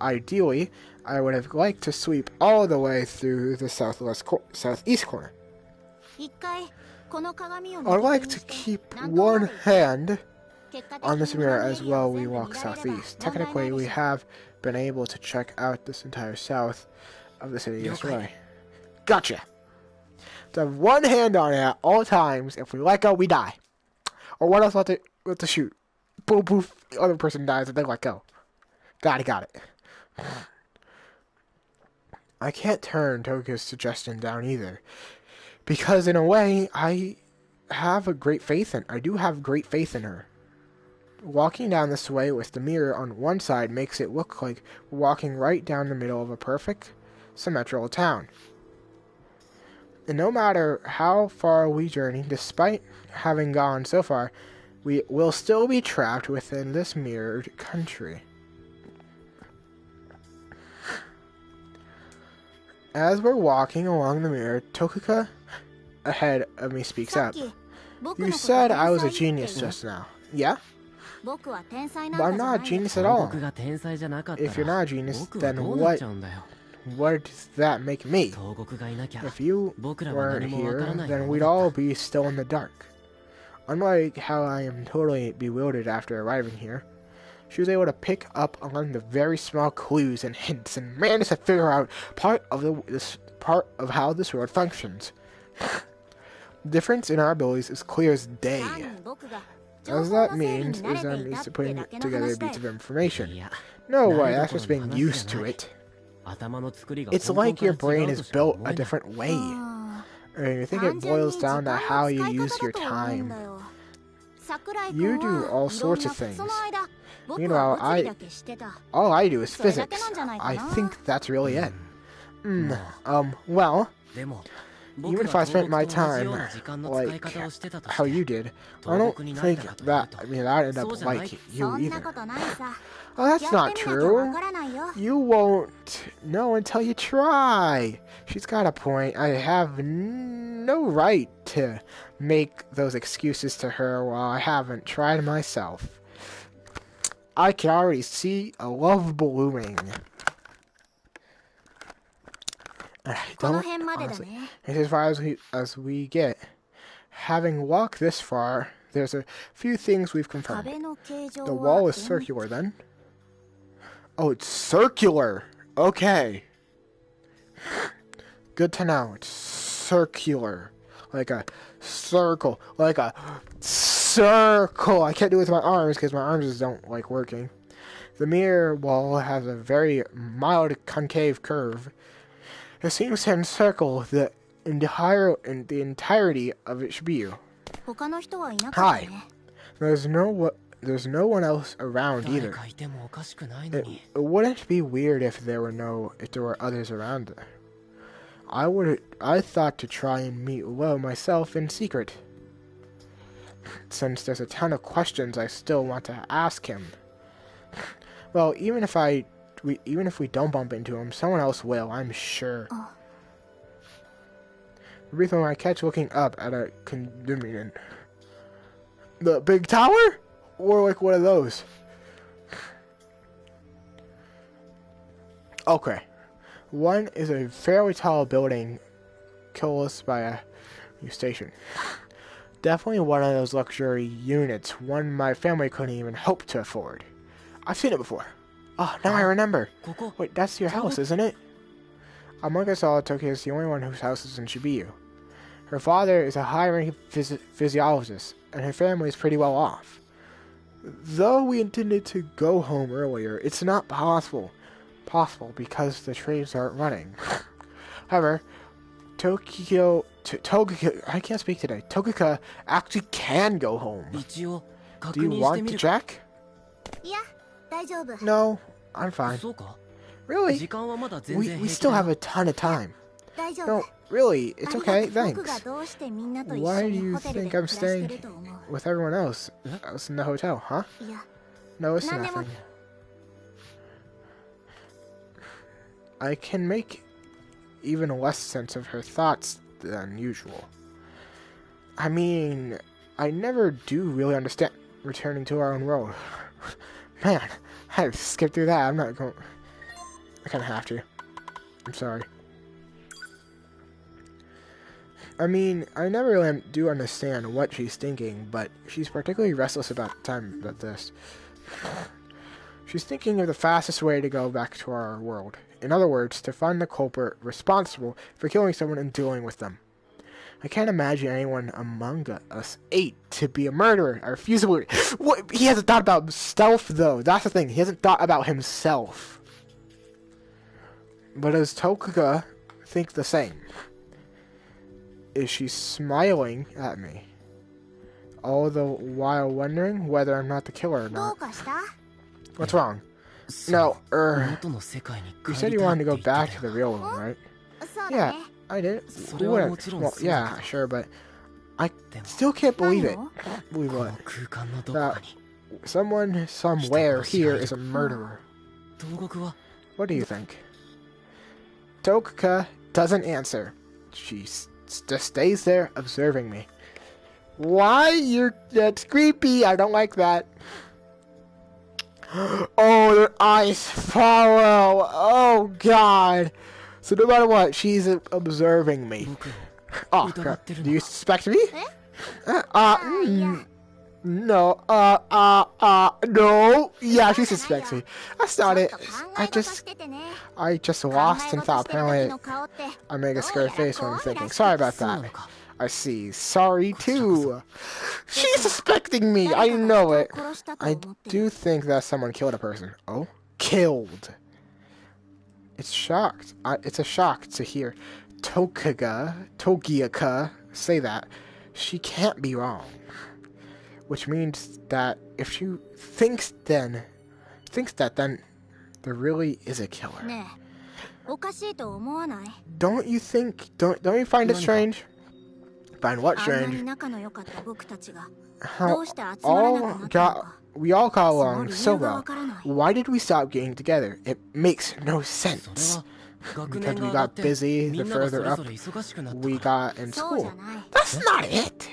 Ideally, I would have liked to sweep all the way through the southeast corner. I'd like to keep one hand on this mirror as well we walk southeast. Technically, we have been able to check out this entire south of the city this way. Gotcha! To have one hand on it at all times. If we let go, we die. Or what else we have to shoot? Boom, poof, the other person dies and they let go. Got it. I can't turn Toga's suggestion down either. Because in a way, I do have great faith in her. Walking down this way with the mirror on one side makes it look like we're walking right down the middle of a perfect, symmetrical town. And no matter how far we journey, despite having gone so far, we will still be trapped within this mirrored country. As we're walking along the mirror, Tokuka ahead of me speaks up. You said I was a genius just now. Yeah? But I'm not a genius at all. If you're not a genius, then what does that make me? If you weren't here, then we'd all be still in the dark. Unlike how I am totally bewildered after arriving here, she was able to pick up on the very small clues and hints and managed to figure out part of how this world functions. The difference in our abilities is clear as day. As that means is that means to putting together bits of information. No way, that's just being used to it. It's like your brain is built a different way. I think it boils down to how you use your time. You do all sorts of things. Meanwhile, all I do is physics. I think that's really it. Well, even if I spent my time like how you did, I don't think that I'd end up like you either. Oh, that's not true. You won't know until you try. She's got a point. I have no right to make those excuses to her while I haven't tried myself. I can already see a love blooming. Honestly, it's as far as we get. Having walked this far, there's a few things we've confirmed. The wall is circular, then. Oh, it's circular! Okay. Good to know. It's circular. Like a circle. Like a circle! I can't do it with my arms because my arms just don't like working. The mirror wall has a very mild concave curve. It seems to encircle the entirety of its view. Hi. There's no there's no one else around either. It wouldn't be weird if there were others around there. I thought to try and meet Will myself in secret, since there's a ton of questions I still want to ask him. Well, even if we don't bump into him, someone else will, I'm sure. Every time I catch looking up at a condominium. The big tower? Or like one of those? Okay. One is a fairly tall building close by a new station. Definitely one of those luxury units, one my family couldn't even hope to afford. I've seen it before. Oh, now I remember. Wait, that's your house, isn't it? Among us all, Tokyo is the only one whose house is in Shibuya. Her father is a high-ranking physiologist, and her family is pretty well off. Though we intended to go home earlier, it's not possible because the trains aren't running. However, I can't speak today. Tokuka actually can go home. Do you want to check? No, I'm fine. Really? We still have a ton of time. No, really, it's okay, thanks. Why do you think I'm staying with everyone else in the hotel, huh? No, it's nothing. I can make even less sense of her thoughts than usual. I mean, I never do really understand returning to our own world. Man, I skipped through that. I'm not going... I kind of have to. I'm sorry. I mean, I never really do understand what she's thinking, but she's particularly restless about time like this. She's thinking of the fastest way to go back to our world. In other words, to find the culprit responsible for killing someone and dealing with them. I can't imagine anyone among us 8 to be a murderer. I refuse to believe it. What? He hasn't thought about himself, though. That's the thing. He hasn't thought about himself. But does Tokuka think the same? Is she smiling at me? All the while wondering whether I'm not the killer or not. What's wrong? No, you said you wanted to go back to the real world, right? Yeah, I did. Well, yeah, sure, but I still can't believe it. Believe what? That someone somewhere here is a murderer. What do you think? Tokuka doesn't answer. She just stays there observing me. Why? That's creepy. I don't like that. Oh, their eyes follow. Oh, God. So no matter what, she's observing me. Oh, crap. Do you suspect me? No. No. Yeah, she suspects me. That's not it. I just lost in thought. Apparently, I make a scared face when I'm thinking. Sorry about that. I see. Sorry, too. She's suspecting me. I know it. I do think that someone killed a person. Oh? Killed. It's shocked. It's a shock to hear Togiaka say that. She can't be wrong. Which means that if she thinks that, then there really is a killer. Don't you think? Don't you find it strange? Find what strange? How we all got along so well. Why did we stop getting together? It makes no sense. Because we got busy the further up we got in school. That's not it!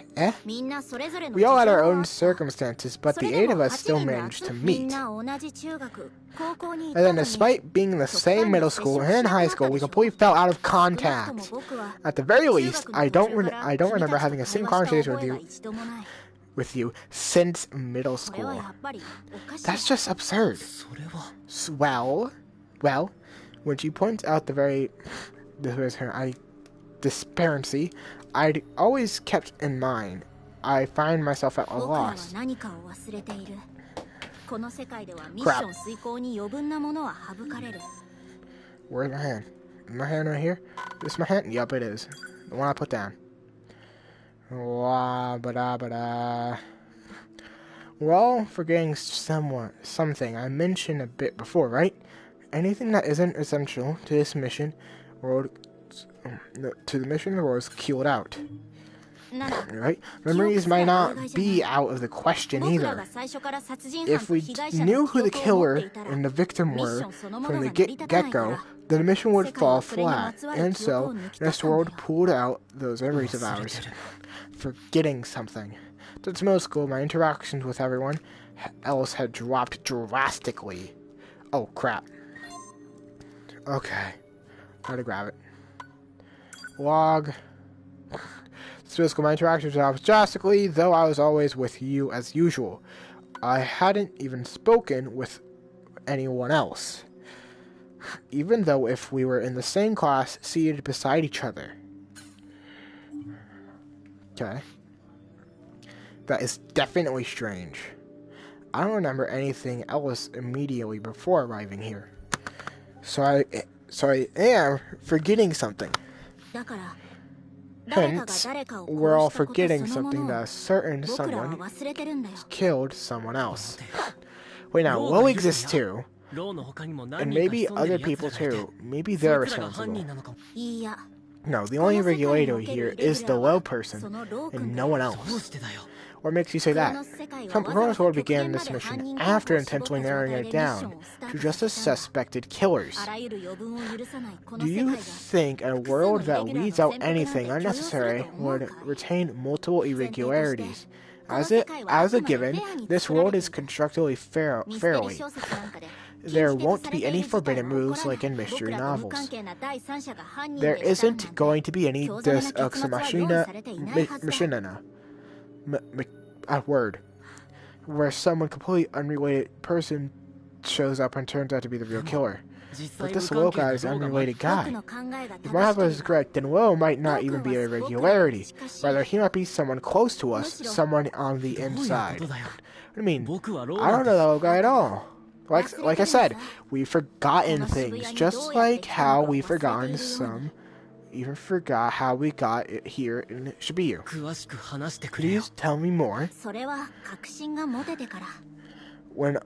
We all had our own circumstances, but the 8 of us still managed to meet. And then despite being in the same middle school and high school, we completely fell out of contact. At the very least, I don't remember having a single conversation with you since middle school. That's just absurd. Well, when she points out her disparity, I'd always kept in mind. I find myself at a loss. Crap. Where's my hand? Is my hand right here? This my hand? Yup, it is. The one I put down. We're all forgetting something I mentioned a bit before, right? Anything that isn't essential to this mission world, to the mission of the world is killed out. Right? Memories might not be out of the question either. If we knew who the killer and the victim were from the get-go, then the mission would fall flat. And so, this world pulled out those memories of ours. Forgetting something. Since middle school, my interactions with everyone else had dropped drastically. Oh, crap. Okay. Gotta grab it. Log. Physical, my interactions dropped drastically, though I was always with you as usual. I hadn't even spoken with anyone else. Even though if we were in the same class, seated beside each other. Okay. That is definitely strange. I don't remember anything else immediately before arriving here. So I am forgetting something. Hence, we're all forgetting something that a certain someone killed someone else. Wait, now, Lo exists too. And maybe other people too. Maybe they're responsible. No, the only regulator here is the Lo person, and no one else. What makes you say that? Chronos World began this mission after intensely narrowing it down to just the suspected killers. Do you think a world that weeds out anything unnecessary would retain multiple irregularities? As a given, this world is constructed fairly. There won't be any forbidden moves like in mystery novels. There isn't going to be any Deus Ex Machina. Word. Where someone completely unrelated person shows up and turns out to be the real killer. But this Lo guy is an unrelated guy. If my husband is correct, then Lo might not even be a irregularity. Rather, he might be someone close to us, someone on the inside. I mean, I don't know that Lo guy at all. Like I said, we've forgotten things, just like how we've forgotten some. Even forgot how we got it here in Shibuya. Please tell me more. When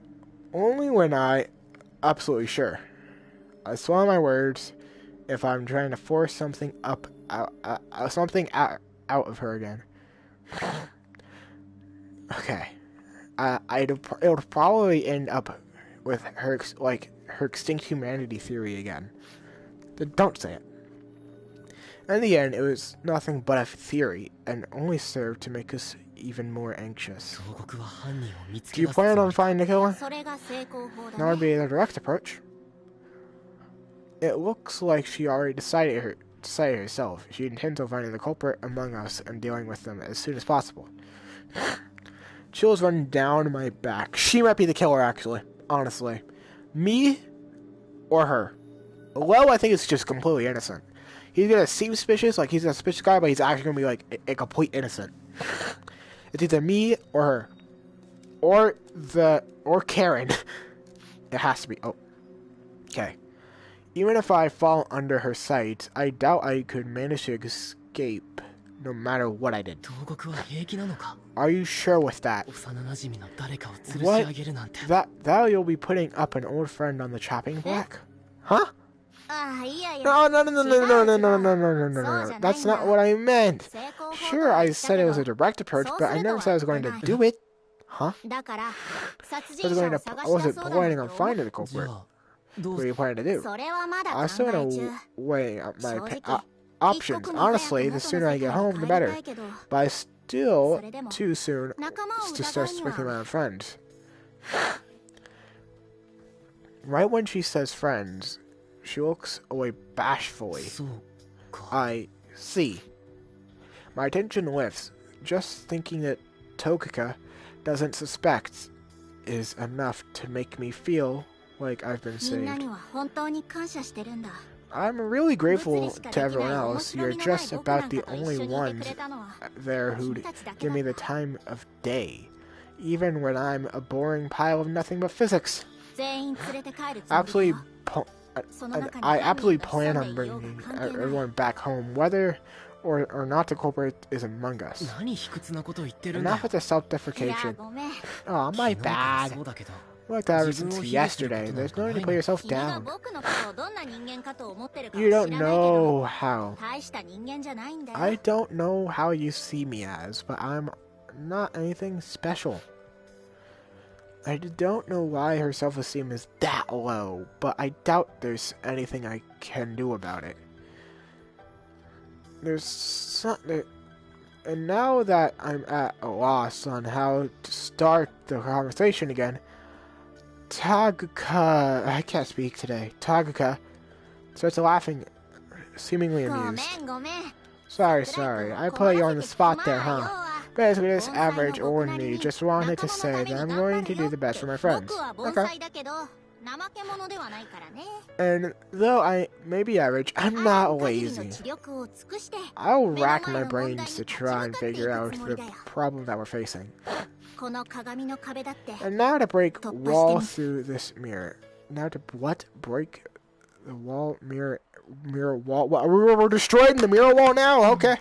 I absolutely sure. I swallow my words if I'm trying to force something out of her again. Okay. It'll probably end up with her extinct humanity theory again. Don't say it. In the end, it was nothing but a theory, and only served to make us even more anxious. Do you plan on finding the killer? That would be the direct approach. It looks like she already decided herself. She intends on finding the culprit among us and dealing with them as soon as possible. Chills running down my back. She might be the killer, actually. Honestly. Me or her? Lo, I think it's just completely innocent. He's gonna seem suspicious, like he's a suspicious guy, but he's actually gonna be like a complete innocent. It's either me or her. Or Karen. It has to be. Oh. Okay. Even if I fall under her sight, I doubt I could manage to escape, no matter what I did. Are you sure with that? What? That you'll be putting up an old friend on the chopping block? Huh? No. That's not what I meant. Sure, I said it was a direct approach, but I never said I was going to do it. Huh? I wasn't planning on finding the culprit. What are you planning to do? I still gotta weigh up my options. Honestly, the sooner I get home, the better. But I still too soon to start speaking my own friends. Right when she says friends, she looks away bashfully. I see. My attention lifts. Just thinking that Tokika doesn't suspect is enough to make me feel like I've been saved. I'm really grateful to everyone else. You're just about the only ones there who'd give me the time of day, even when I'm a boring pile of nothing but physics. I absolutely plan on bringing everyone back home, whether or not to cooperate is among us. Enough with the self-deprecation. Oh, my bad. Like that ever since yesterday. There's no need to put yourself down. You don't know how. I don't know how you see me as, but I'm not anything special. I don't know why her self-esteem is that low, but I doubt there's anything I can do about it. There's something... And now that I'm at a loss on how to start the conversation again, Taguka... I can't speak today. Taguka starts laughing, seemingly amused. Sorry. I put you on the spot there, huh? Basically, this average old me just wanted to say that I'm going to do the best for my friends. Okay. And though I may be average, I'm not lazy. I'll rack my brains to try and figure out the problem that we're facing. And now to break wall through this mirror. Now to what? Break the wall, mirror wall. What? We're destroying the mirror wall now? Okay.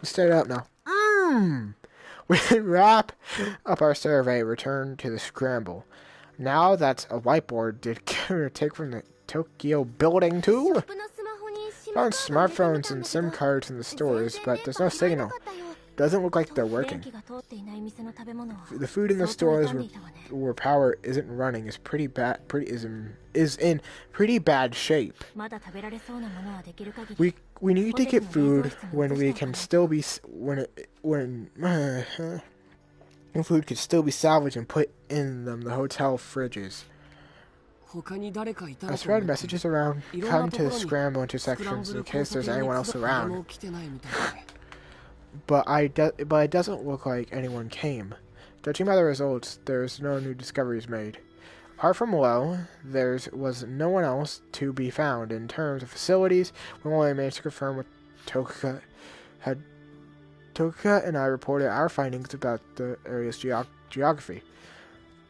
Stay up now. We wrap up our survey, return to the scramble. Now that's a whiteboard did Kira take from the Tokyo building too? Found smartphones and SIM cards in the stores, but there's no signal. Doesn't look like they're working. The food in the stores where power isn't running is is in pretty bad shape. We need to get food when we can still be when food could still be salvaged and put in the hotel fridges. I spread messages around. Come to the scramble intersections in case there's anyone else around. But it doesn't look like anyone came. Judging by the results, there's no new discoveries made. Apart from Low, there was no one else to be found. In terms of facilities, we only managed to confirm what Tokuka and I reported our findings about the area's geography.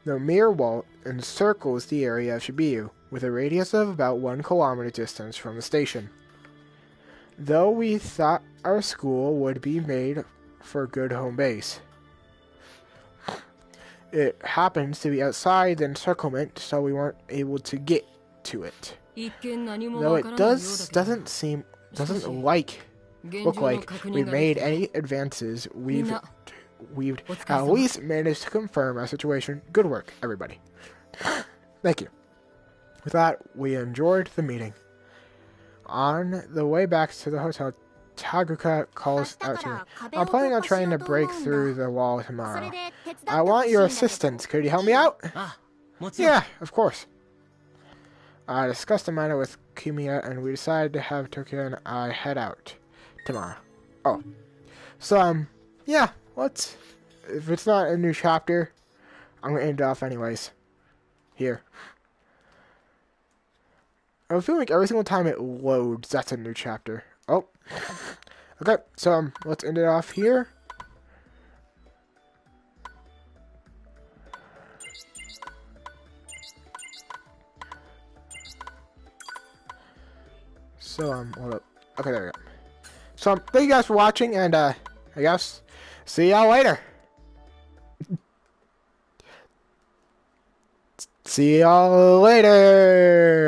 The mirror wall encircles the area of Shibuya, with a radius of about 1 kilometer distance from the station. Though we thought our school would be made for a good home base, it happens to be outside the encirclement, so we weren't able to get to it. Though it doesn't look like we've made any advances, we've at least managed to confirm our situation. Good work, everybody. Thank you. With that, we enjoyed the meeting. On the way back to the hotel, Taguka calls out to me. I'm planning on trying to break through the wall tomorrow. I want your assistance. Could you help me out? Yeah, of course. I discussed the matter with Kimiya, and we decided to have Tokyo and I head out tomorrow. Oh. So, yeah, if it's not a new chapter, I'm going to end it off anyways. Here. I feel like every single time it loads, that's a new chapter. Oh. Okay, so let's end it off here. So, hold up. Okay, there we go. So, thank you guys for watching, and, I guess, see y'all later. See y'all later.